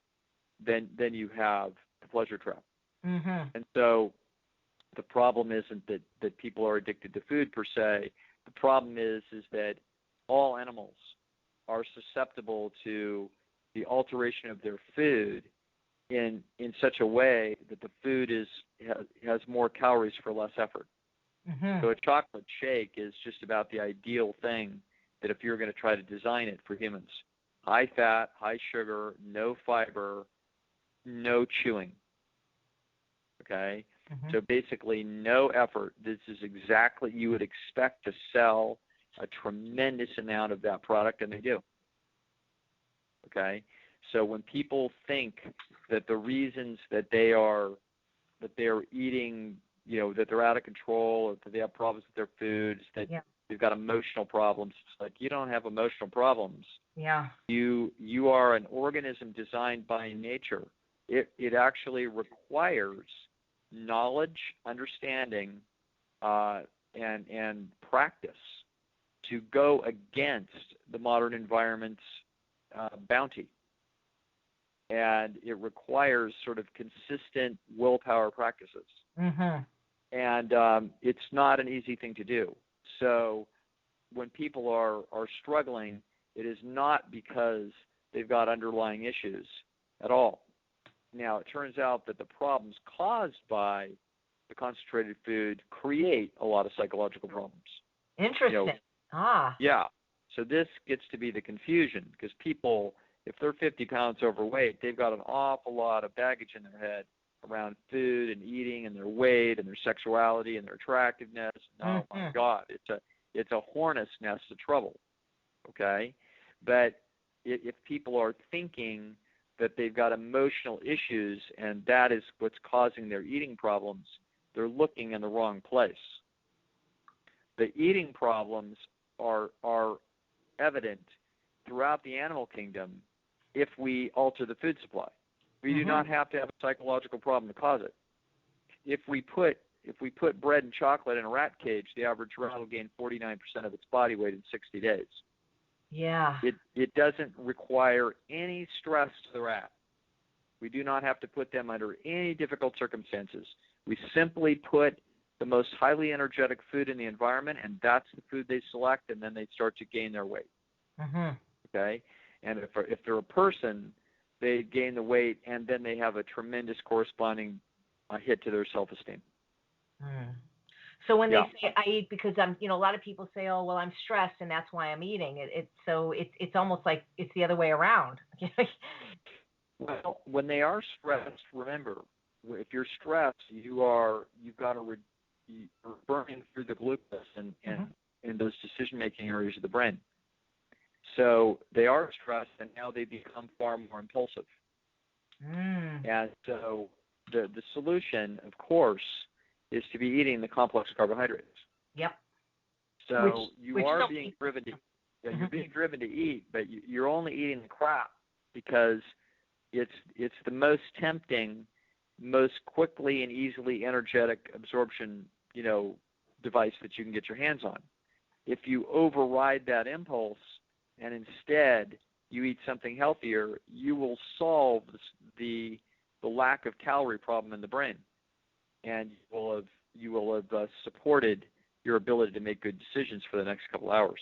then you have the pleasure trap. Mm-hmm. And so the problem isn't that people are addicted to food per se. The problem is that all animals are susceptible to the alteration of their food in such a way that the food has more calories for less effort. Mm-hmm. So a chocolate shake is just about the ideal thing that if you're going to try to design it for humans. High fat, high sugar, no fiber, no chewing. Okay? Mm-hmm. So basically no effort. This is exactly, you would expect to sell a tremendous amount of that product, and they do. Okay? So when people think that the reasons that they are eating, that they're out of control, or that they have problems with their foods, that they've got emotional problems, it's like, you don't have emotional problems. Yeah. You are an organism designed by nature. It actually requires knowledge, understanding, and practice to go against the modern environment's bounty. And it requires sort of consistent willpower practices. Mm-hmm. And it's not an easy thing to do. So when people are struggling, it is not because they've got underlying issues at all. Now, it turns out that the problems caused by the concentrated food create a lot of psychological problems. Interesting. Yeah. So this gets to be the confusion, because people, if they're 50 pounds overweight, they've got an awful lot of baggage in their head around food and eating and their weight and their sexuality and their attractiveness. Oh my God, it's a hornet's nest of trouble. Okay, but if people are thinking that they've got emotional issues and that is what's causing their eating problems, they're looking in the wrong place. The eating problems are evident throughout the animal kingdom if we alter the food supply. We do not have to have a psychological problem to cause it. If we put bread and chocolate in a rat cage, the average rat will gain 49% of its body weight in 60 days. Yeah. It doesn't require any stress to the rat. We do not have to put them under any difficult circumstances. We simply put the most highly energetic food in the environment, and that's the food they select, and then they start to gain their weight. Okay? And if they're a person, they gain the weight, and then they have a tremendous corresponding hit to their self-esteem. So when they say I eat because I'm, a lot of people say, oh, well, I'm stressed and that's why I'm eating. It's almost like it's the other way around. Well, when they are stressed, remember, if you're stressed, you're burning through the glucose in those decision-making areas of the brain. So they are stressed, and now they become far more impulsive. And so the solution, of course, is to be eating the complex carbohydrates. Yep. So you're being driven to eat, but you're only eating the crap because it's the most tempting, most quickly and easily energetic absorption, device that you can get your hands on. If you override that impulse and instead you eat something healthier, you will solve the lack of calorie problem in the brain, and you will have supported your ability to make good decisions for the next couple hours.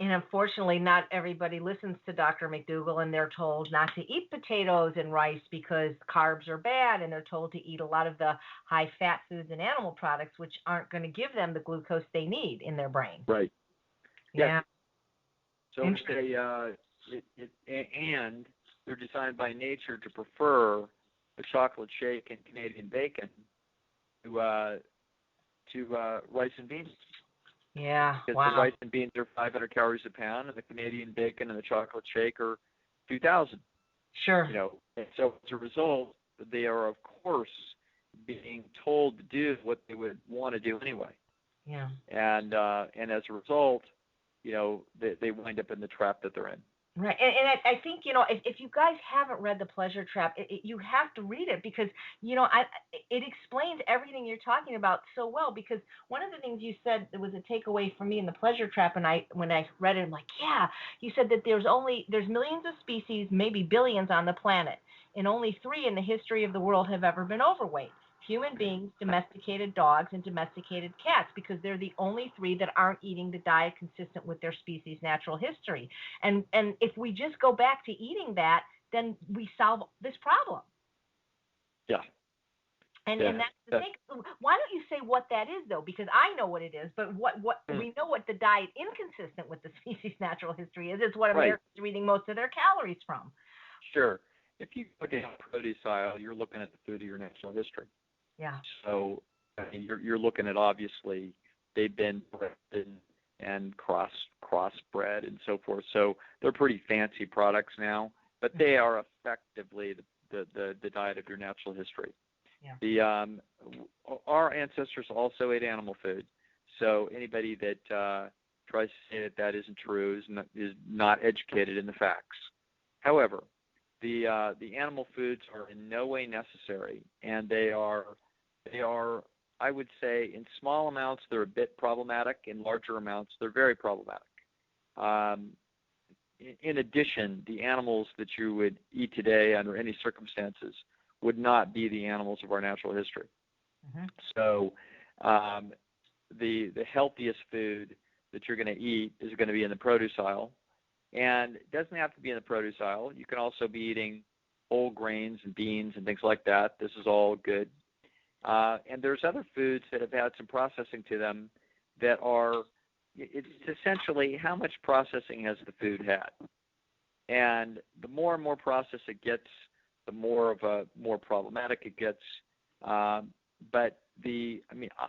And unfortunately, not everybody listens to Dr. McDougall, and they're told not to eat potatoes and rice because carbs are bad, and they're told to eat a lot of the high-fat foods and animal products, which aren't going to give them the glucose they need in their brain. Right. Yeah. So and they're designed by nature to prefer a chocolate shake and Canadian bacon to rice and beans. Yeah. Because the rice and beans are 500 calories a pound, and the Canadian bacon and the chocolate shake are 2,000. Sure. And so as a result, they are of course being told to do what they would want to do anyway. Yeah. And as a result, they wind up in the trap that they're in. Right. And I think, if you guys haven't read The Pleasure Trap, you have to read it because, it explains everything you're talking about so well, because one of the things you said that was a takeaway for me in The Pleasure Trap, and when I read it, I'm like, yeah, you said that there's millions of species, maybe billions on the planet, and only 3 in the history of the world have ever been overweight. Human beings, domesticated dogs, and domesticated cats, because they're the only 3 that aren't eating the diet consistent with their species' natural history. And if we just go back to eating that, then we solve this problem. Yeah. And that's the thing. Why don't you say what that is, though? Because I know what it is, but what we know what the diet inconsistent with the species' natural history is. It's what Americans are eating most of their calories from. Sure. If you go down produce aisle, you're looking at the food of your natural history. Yeah. So I mean, you're looking at, obviously they've been bred and crossbred and so forth. So they're pretty fancy products now, but they are effectively the diet of your natural history. Yeah. Our ancestors also ate animal food. So anybody that tries to say that isn't true is not educated in the facts. However, the animal foods are in no way necessary, and they are I would say in small amounts they're a bit problematic. In larger amounts they're very problematic. In addition, the animals that you would eat today under any circumstances would not be the animals of our natural history. Mm-hmm. So the healthiest food that you're going to eat is going to be in the produce aisle. And it doesn't have to be in the produce aisle. You can also be eating whole grains and beans and things like that. This is all good. And there's other foods that have had some processing to them that are, it's essentially how much processing has the food had. And the more and more processed it gets, the more problematic it gets. But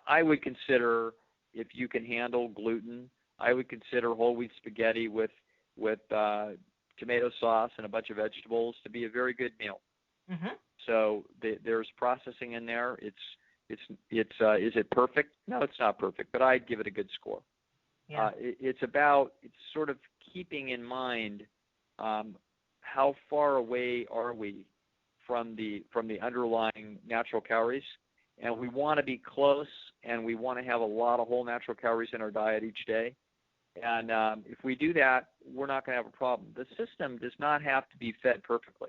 I would consider, if you can handle gluten, I would consider whole wheat spaghetti with tomato sauce and a bunch of vegetables to be a very good meal. Mm-hmm. So there's processing in there. Is it perfect? No, it's not perfect, but I'd give it a good score. Yeah. It's sort of keeping in mind how far away are we from the underlying natural calories, and we want to be close, and we want to have a lot of whole natural calories in our diet each day. And if we do that, we're not going to have a problem. The system does not have to be fed perfectly.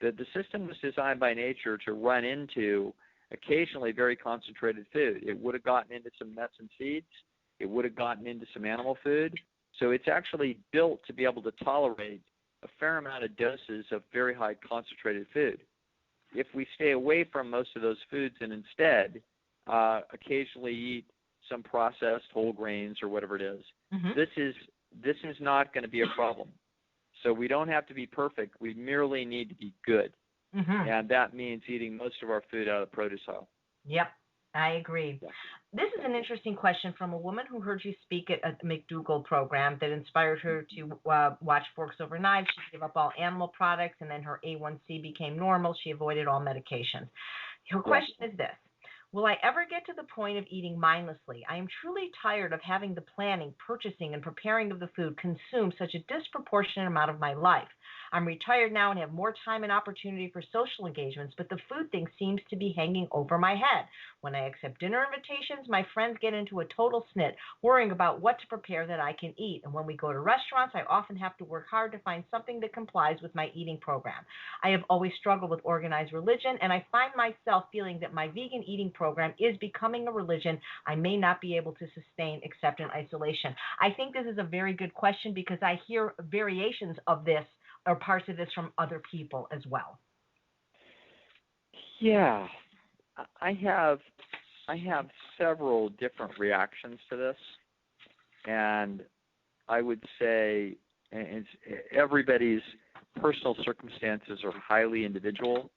The system was designed by nature to run into occasionally very concentrated food. It would have gotten into some nuts and seeds. It would have gotten into some animal food. So it's actually built to be able to tolerate a fair amount of doses of very high concentrated food. If we stay away from most of those foods and instead occasionally eat some processed whole grains or whatever it is, mm-hmm. this is not going to be a problem. So we don't have to be perfect. We merely need to be good. Mm-hmm. And that means eating most of our food out of the produce aisle. Yep, I agree. Yeah. This is an interesting question from a woman who heard you speak at a McDougall program that inspired her to watch Forks Over Knives. She gave up all animal products, and then her A1C became normal. She avoided all medications. Her question is this: will I ever get to the point of eating mindlessly? I am truly tired of having the planning, purchasing, and preparing of the food consume such a disproportionate amount of my life. I'm retired now and have more time and opportunity for social engagements, but the food thing seems to be hanging over my head. When I accept dinner invitations, my friends get into a total snit, worrying about what to prepare that I can eat. And when we go to restaurants, I often have to work hard to find something that complies with my eating program. I have always struggled with organized religion, and I find myself feeling that my vegan eating program is becoming a religion I may not be able to sustain except in isolation. I think this is a very good question because I hear variations of this or parts of this from other people as well. Yeah, I have several different reactions to this, and I would say everybody's personal circumstances are highly individual,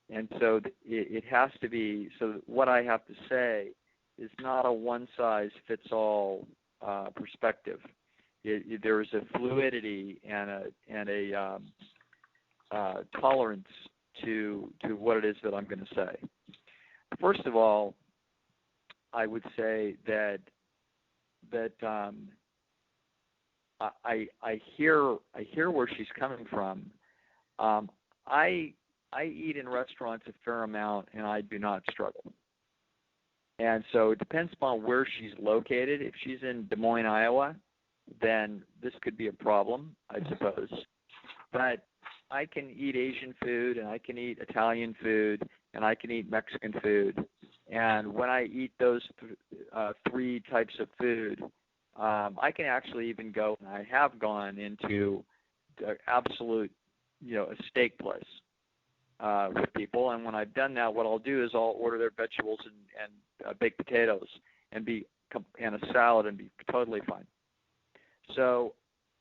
and so it has to be. So what I have to say is not a one-size-fits-all perspective. There is a fluidity and a tolerance to what it is that I'm going to say. First of all, I would say that I hear where she's coming from. I eat in restaurants a fair amount, and I do not struggle. And so it depends upon where she's located. If she's in Des Moines, Iowa, then this could be a problem, I suppose. But I can eat Asian food, and I can eat Italian food, and I can eat Mexican food. And when I eat those three types of food, I can actually even go, and I have gone into absolute, a steak place with people. And when I've done that, what I'll do is I'll order their vegetables and baked potatoes and a salad and be totally fine. So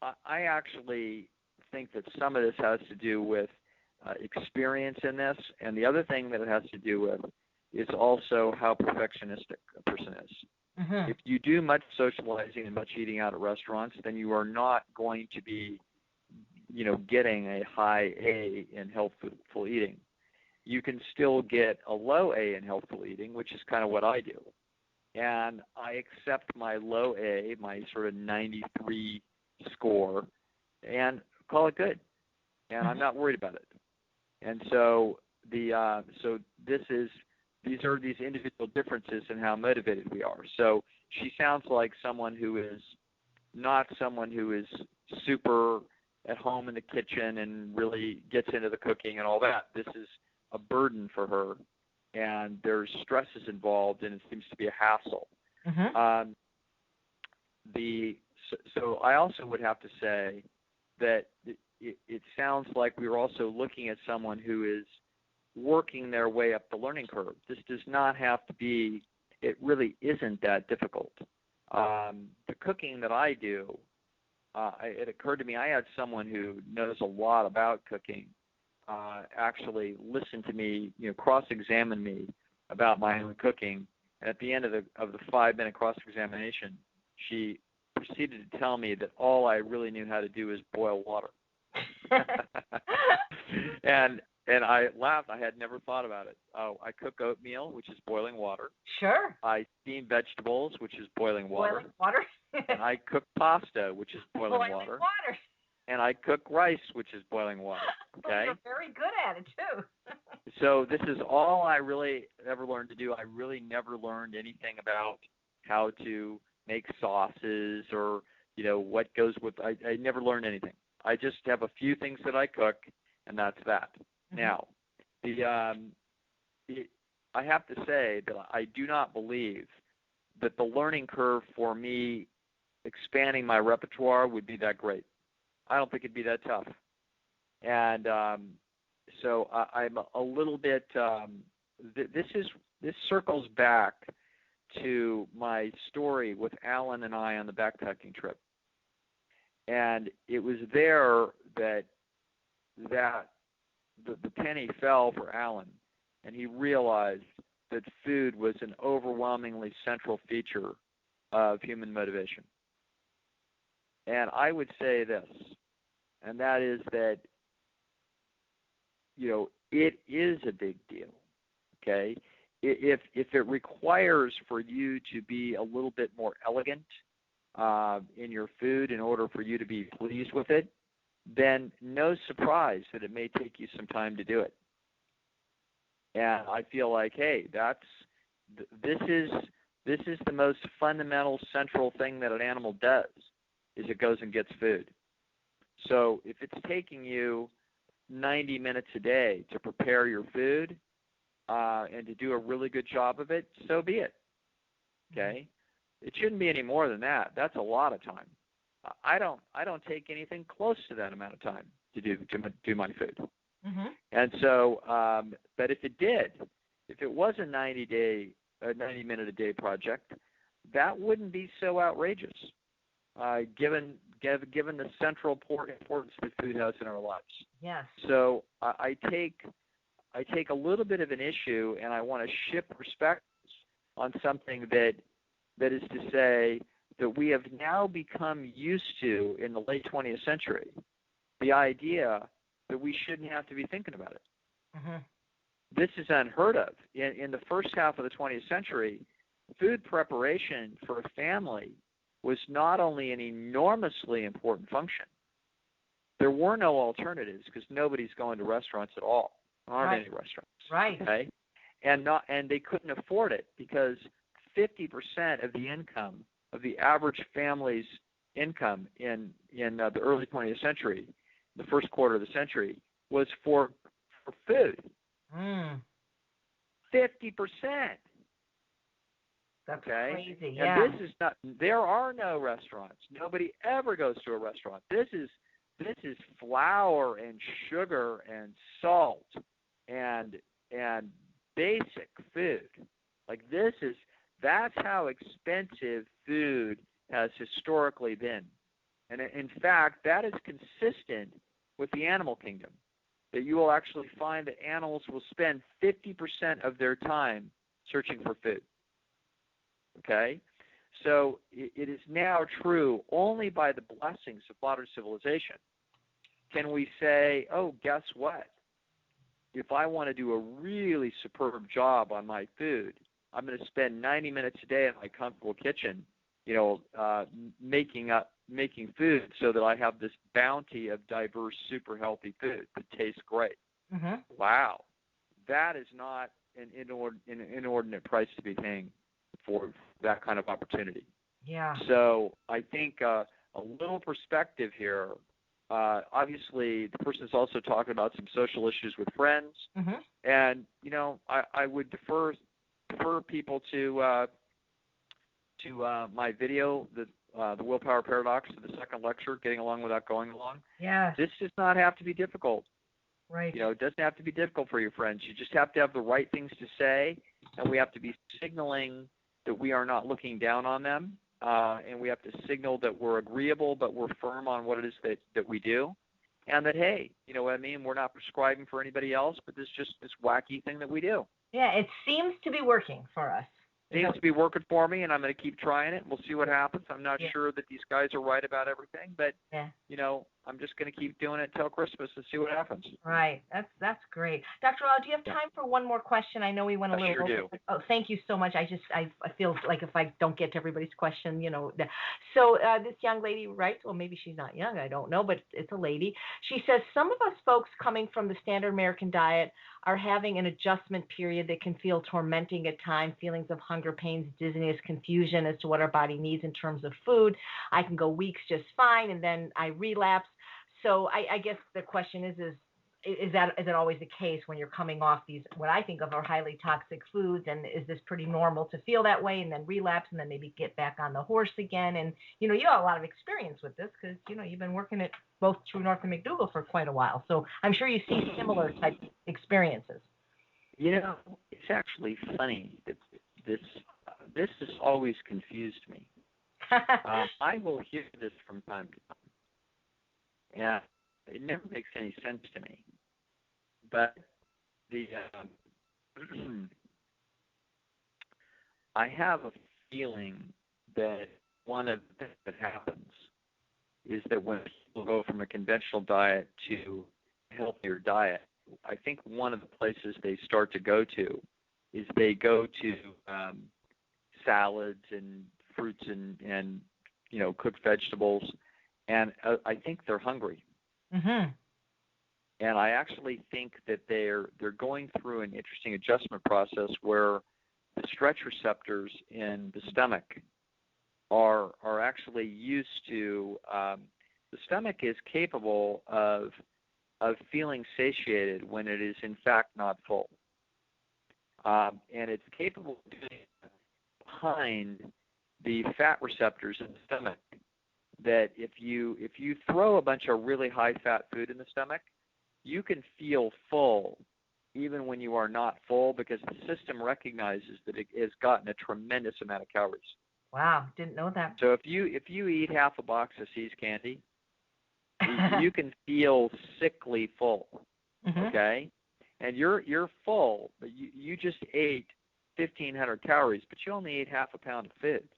I actually think that some of this has to do with experience in this, and the other thing that it has to do with is also how perfectionistic a person is. Mm-hmm. If you do much socializing and much eating out at restaurants, then you are not going to be, getting a high A in healthful eating. You can still get a low A in healthful eating, which is kind of what I do. And I accept my low A, my sort of 93 score, and call it good. And I'm not worried about it. And so these are these individual differences in how motivated we are. So she sounds like someone who is not someone who is super at home in the kitchen and really gets into the cooking and all that. This is a burden for her, and there's stresses involved, and it seems to be a hassle. Mm-hmm. So I also would have to say that it sounds like we're also looking at someone who is working their way up the learning curve. This does not have to be, it really isn't that difficult. The cooking that I do, it occurred to me I had someone who knows a lot about cooking actually listen to me, cross-examine me about my own cooking. And at the end of the 5-minute cross-examination, she proceeded to tell me that all I really knew how to do is boil water. And I laughed. I had never thought about it. Oh, I cook oatmeal, which is boiling water. Sure. I steam vegetables, which is boiling water. Boiling water. And I cook pasta, which is boiling water. And I cook rice, which is boiling water. Okay. You're very good at it too. So this is all I really ever learned to do. I really never learned anything about how to make sauces or what goes with. I never learned anything. I just have a few things that I cook, and that's that. Mm-hmm. Now, I have to say that I do not believe that the learning curve for me expanding my repertoire would be that great. I don't think it'd be that tough. And so I'm a little bit. This circles back to my story with Alan and I on the backpacking trip, and it was there that the penny fell for Alan, and he realized that food was an overwhelmingly central feature of human motivation. And I would say this, and that is that, it is a big deal, okay? If it requires for you to be a little bit more elegant in your food in order for you to be pleased with it, then no surprise that it may take you some time to do it. And I feel like, hey, this is the most fundamental, central thing that an animal does, is it goes and gets food. So if it's taking you 90 minutes a day to prepare your food and to do a really good job of it, so be it. Okay? It shouldn't be any more than that. That's a lot of time. I don't take anything close to that amount of time to do my food. Mm-hmm. And so, but if it was a 90-minute a day project, that wouldn't be so outrageous, given the central importance that food has in our lives. Yes. So I take a little bit of an issue, and I want to shift perspectives on something that is to say that we have now become used to in the late 20th century, the idea that we shouldn't have to be thinking about it. Mm-hmm. This is unheard of. In the first half of the 20th century, food preparation for a family was not only an enormously important function. There were no alternatives because nobody's going to restaurants at all. There aren't any restaurants. Right. Okay? And they couldn't afford it because 50% of the income of the average family's income in the early 20th century, the first quarter of the century, was for food. 50%. That's okay? Crazy. Yeah. And this is not. There are no restaurants. Nobody ever goes to a restaurant. This is flour and sugar and salt and basic food. Like that's how expensive food has historically been. And in fact, that is consistent with the animal kingdom, that you will actually find that animals will spend 50% of their time searching for food. Okay? So it is now true only by the blessings of modern civilization can we say, oh, guess what? If I want to do a really superb job on my food, I'm going to spend 90 minutes a day in my comfortable kitchen, making food so that I have this bounty of diverse, super healthy food that tastes great. Mm-hmm. Wow. That is not an inordinate price to be paying for that kind of opportunity. Yeah. So I think a little perspective here. Obviously, the person is also talking about some social issues with friends, mm-hmm. and I would defer people to my video, the Willpower Paradox, the second lecture, Getting Along Without Going Along. Yes. This does not have to be difficult. Right. It doesn't have to be difficult for your friends. You just have to have the right things to say, and we have to be signaling that we are not looking down on them, and we have to signal that we're agreeable, but we're firm on what it is that we do, and that, hey, you know what I mean? We're not prescribing for anybody else, but this is just this wacky thing that we do. Yeah, it seems to be working for us. Seems to be working for me, and I'm going to keep trying it. We'll see what happens. I'm not sure that these guys are right about everything, but I'm just going to keep doing it till Christmas and see what happens. Right. That's great. Dr. Laude, do you have time for one more question? I know we went a little over. Do. Oh, thank you so much. I feel like if I don't get to everybody's question, So this young lady writes, well, maybe she's not young, I don't know, but it's a lady. She says, some of us folks coming from the standard American diet are having an adjustment period that can feel tormenting at times, feelings of hunger, pains, dizziness, confusion as to what our body needs in terms of food. I can go weeks just fine, and then I relapse. So I guess the question is that always the case when you're coming off these, what I think of are highly toxic foods, and is this pretty normal to feel that way and then relapse and then maybe get back on the horse again? And, you have a lot of experience with this because, you've been working at both TrueNorth and McDougall for quite a while. So I'm sure you see similar type experiences. It's actually funny that this has always confused me. I will hear this from time to time. Yeah, it never makes any sense to me. But I have a feeling that one of the things that happens is that when people go from a conventional diet to a healthier diet, I think one of the places they start to go to is they go to salads and fruits and cooked vegetables, and I think they're hungry. Mm-hmm. And I actually think that they're going through an interesting adjustment process where the stretch receptors in the stomach are actually used to. The stomach is capable of feeling satiated when it is in fact not full, and it's capable of doing it behind the fat receptors in the stomach. That if you throw a bunch of really high fat food in the stomach, you can feel full even when you are not full, because the system recognizes that it has gotten a tremendous amount of calories. Wow, didn't know that. So if you eat half a box of See's candy, you can feel sickly full. Mm-hmm. Okay, and you're full, but you just ate 1,500 calories, but you only ate half a pound of food.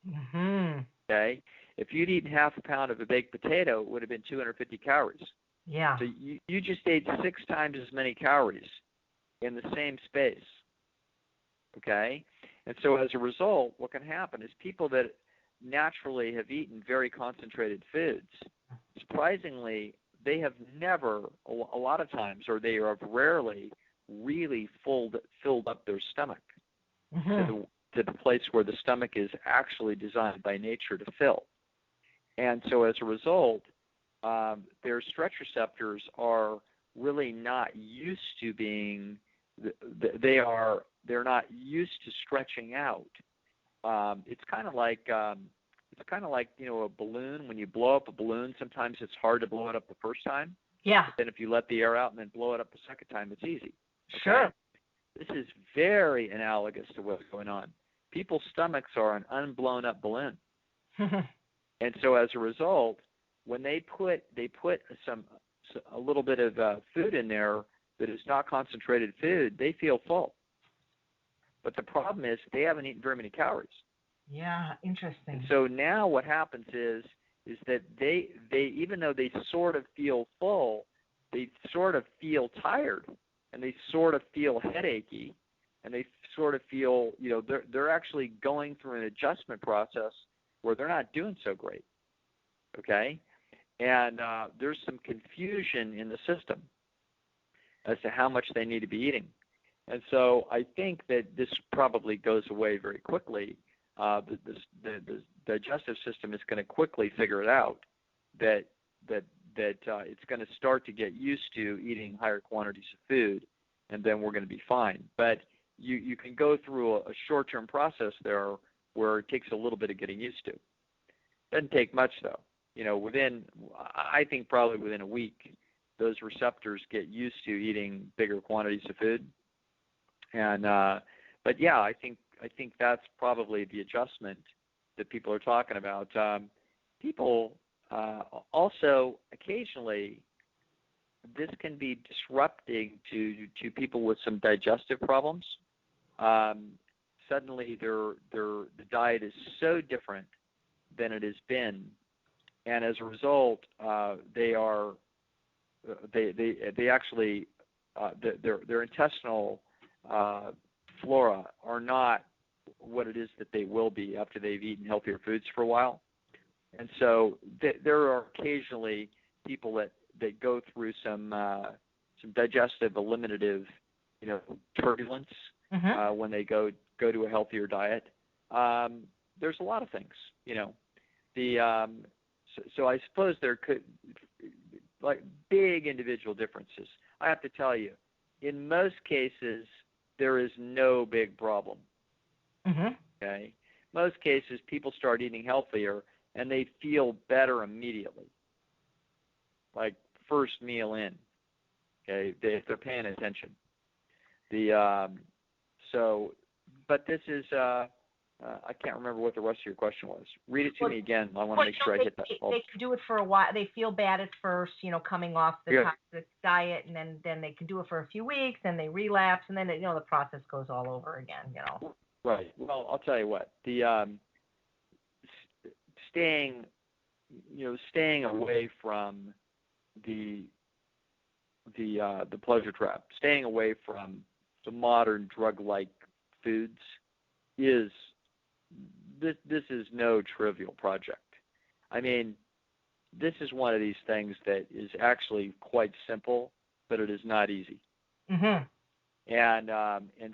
Mm-hmm. Okay. If you'd eaten half a pound of a baked potato, it would have been 250 calories. Yeah. So you just ate 6 times as many calories in the same space. Okay? And so as a result, what can happen is people that naturally have eaten very concentrated foods, surprisingly, they have never, a lot of times, or they have rarely really filled up their stomach mm-hmm. to the place where the stomach is actually designed by nature to fill. And so as a result, their stretch receptors are really not used to being, they're not used to stretching out. It's kind of like a balloon. When you blow up a balloon, sometimes it's hard to blow it up the first time. Yeah. But then if you let the air out and then blow it up the second time, it's easy. Okay? Sure. This is very analogous to what's going on. People's stomachs are an unblown up balloon. And so as a result, when they put a little bit of food in there that is not concentrated food, they feel full. But the problem is they haven't eaten very many calories. Yeah, interesting. And so now what happens is that they even though they sort of feel full, they sort of feel tired, and they sort of feel headachy, and they sort of feel, they're actually going through an adjustment process where they're not doing so great. Okay? And there's some confusion in the system as to how much they need to be eating. And so I think that this probably goes away very quickly. The digestive system is going to quickly figure it out that it's going to start to get used to eating higher quantities of food, and then we're going to be fine. But you can go through a short-term process there where it takes a little bit of getting used to. Doesn't take much, though. I think probably within a week, those receptors get used to eating bigger quantities of food. And but yeah, I think that's probably the adjustment that people are talking about. People also occasionally, this can be disrupting to people with some digestive problems. Suddenly, the diet is so different than it has been, and as a result, their intestinal flora are not what it is that they will be after they've eaten healthier foods for a while. And so there are occasionally people that go through some digestive eliminative, turbulence when they go to a healthier diet. There's a lot of things, So I suppose there could, like, big individual differences. I have to tell you, in most cases, there is no big problem. Okay? Most cases, people start eating healthier, and they feel better immediately, like first meal in. Okay, if they're paying attention. But this is. I can't remember what the rest of your question was. Read it to me again. I want to make sure I hit that. They can do it for a while. They feel bad at first, coming off the toxic diet, and then they can do it for a few weeks, and they relapse, and then the process goes all over again. Right. Well, I'll tell you what. The staying away from the pleasure trap, staying away from the modern drug-like foods is. This is no trivial project. I mean, this is one of these things that is actually quite simple, but it is not easy. And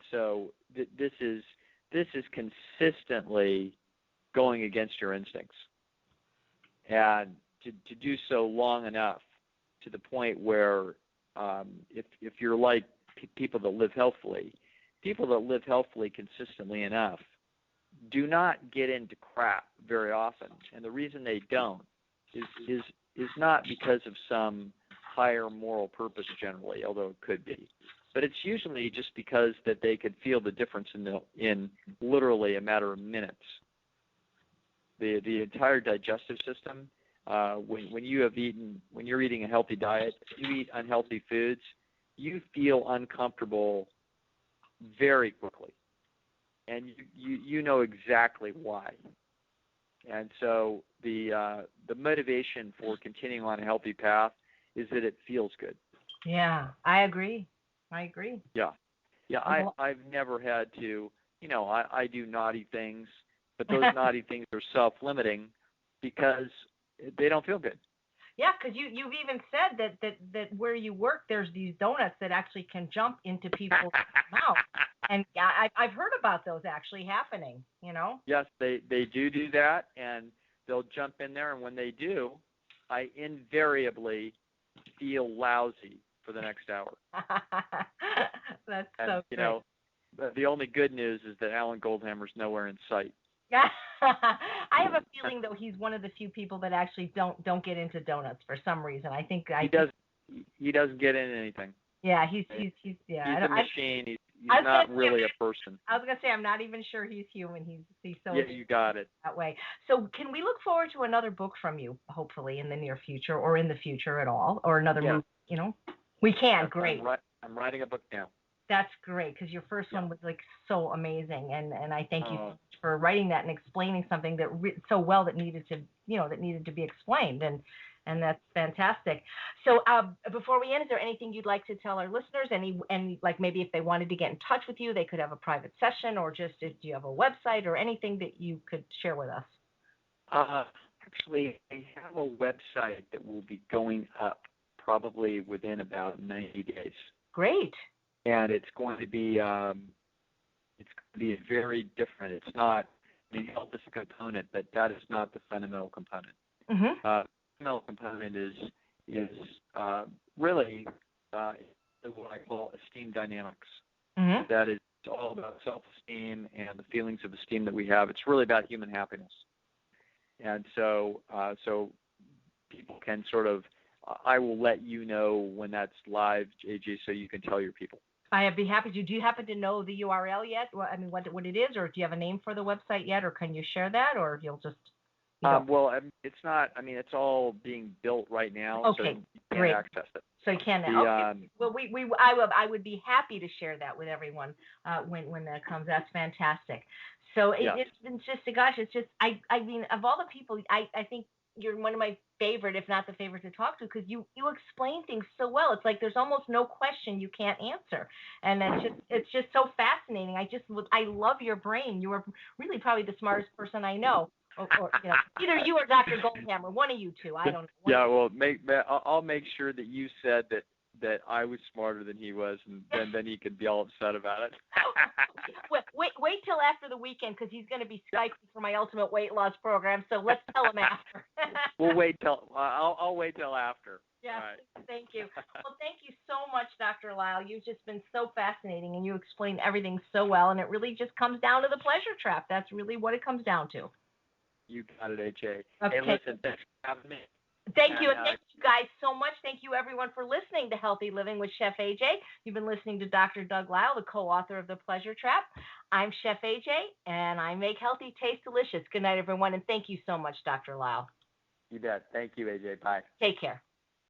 so this is consistently going against your instincts, and to do so long enough to the point where if you're like people that live healthfully consistently enough do not get into crap very often. And the reason they don't is not because of some higher moral purpose generally, although it could be. But it's usually just because that they could feel the difference in literally a matter of minutes. The entire digestive system, when you're eating a healthy diet, you eat unhealthy foods, you feel uncomfortable very quickly. And you know exactly why. And so the motivation for continuing on a healthy path is that it feels good. Yeah, I agree. Yeah. I've never had to, I do naughty things, but those naughty things are self-limiting because they don't feel good. Yeah, because you've even said that where you work, there's these donuts that actually can jump into people's mouth. And I've heard about those actually happening, Yes, they do that, and they'll jump in there, and when they do, I invariably feel lousy for the next hour. That's so great. The only good news is that Alan Goldhammer's nowhere in sight. Yeah, I have a feeling though he's one of the few people that actually don't get into donuts for some reason. He doesn't get into anything. Yeah, he's He's a machine. He's not really a person. I was gonna say I'm not even sure he's human. He's so you got it that way. So can we look forward to another book from you, hopefully in the near future or in the future at all, or another movie? We can. Great. I'm writing a book now. That's great, because your first one was like so amazing, and I thank you so much for writing that and explaining something that so well that needed to be explained, and that's fantastic. So before we end, is there anything you'd like to tell our listeners? And like maybe if they wanted to get in touch with you, they could have a private session, or just if you have a website or anything that you could share with us? Actually, I have a website that will be going up probably within about 90 days. Great. And it's going to be very different. It's not, I mean, health is a component, but that is not the fundamental component. Mm-hmm. The fundamental component is really what I call esteem dynamics. Mm-hmm. That is all about self-esteem and the feelings of esteem that we have. It's really about human happiness. And so people can sort of, I will let you know when that's live, AJ, so you can tell your people. I'd be happy to. Do you happen to know the URL yet? I mean, what it is, or do you have a name for the website yet, or can you share that, or you'll just? Well, it's not. I mean, it's all being built right now, okay, so you can't great. access it. So you can now. Okay. Well, I would be happy to share that with everyone when that comes. That's fantastic. So it's just, gosh, it's just, I mean, of all the people, I think you're one of my favorite, if not the favorite, to talk to, because you explain things so well. It's like there's almost no question you can't answer, and it's just so fascinating. I love your brain. You are really probably the smartest person I know. Or either you or Dr. Goldhammer, one of you two. I don't know. Yeah, well, I'll make sure that you said that I was smarter than he was, and then he could be all upset about it. wait till after the weekend, because he's going to be Skyping for my ultimate weight loss program. So let's tell him after. We'll wait till I'll wait till after. Yes, right. Thank you. Well, thank you so much, Dr. Lisle. You've just been so fascinating, and you explain everything so well, and it really just comes down to the pleasure trap. That's really what it comes down to. You got it, AJ. Okay. Hey, listen, thanks for having me. Thank you, and thank you guys so much. Thank you, everyone, for listening to Healthy Living with Chef AJ. You've been listening to Dr. Doug Lisle, the co-author of The Pleasure Trap. I'm Chef AJ, and I make healthy taste delicious. Good night, everyone, and thank you so much, Dr. Lisle. You bet. Thank you, AJ. Bye. Take care.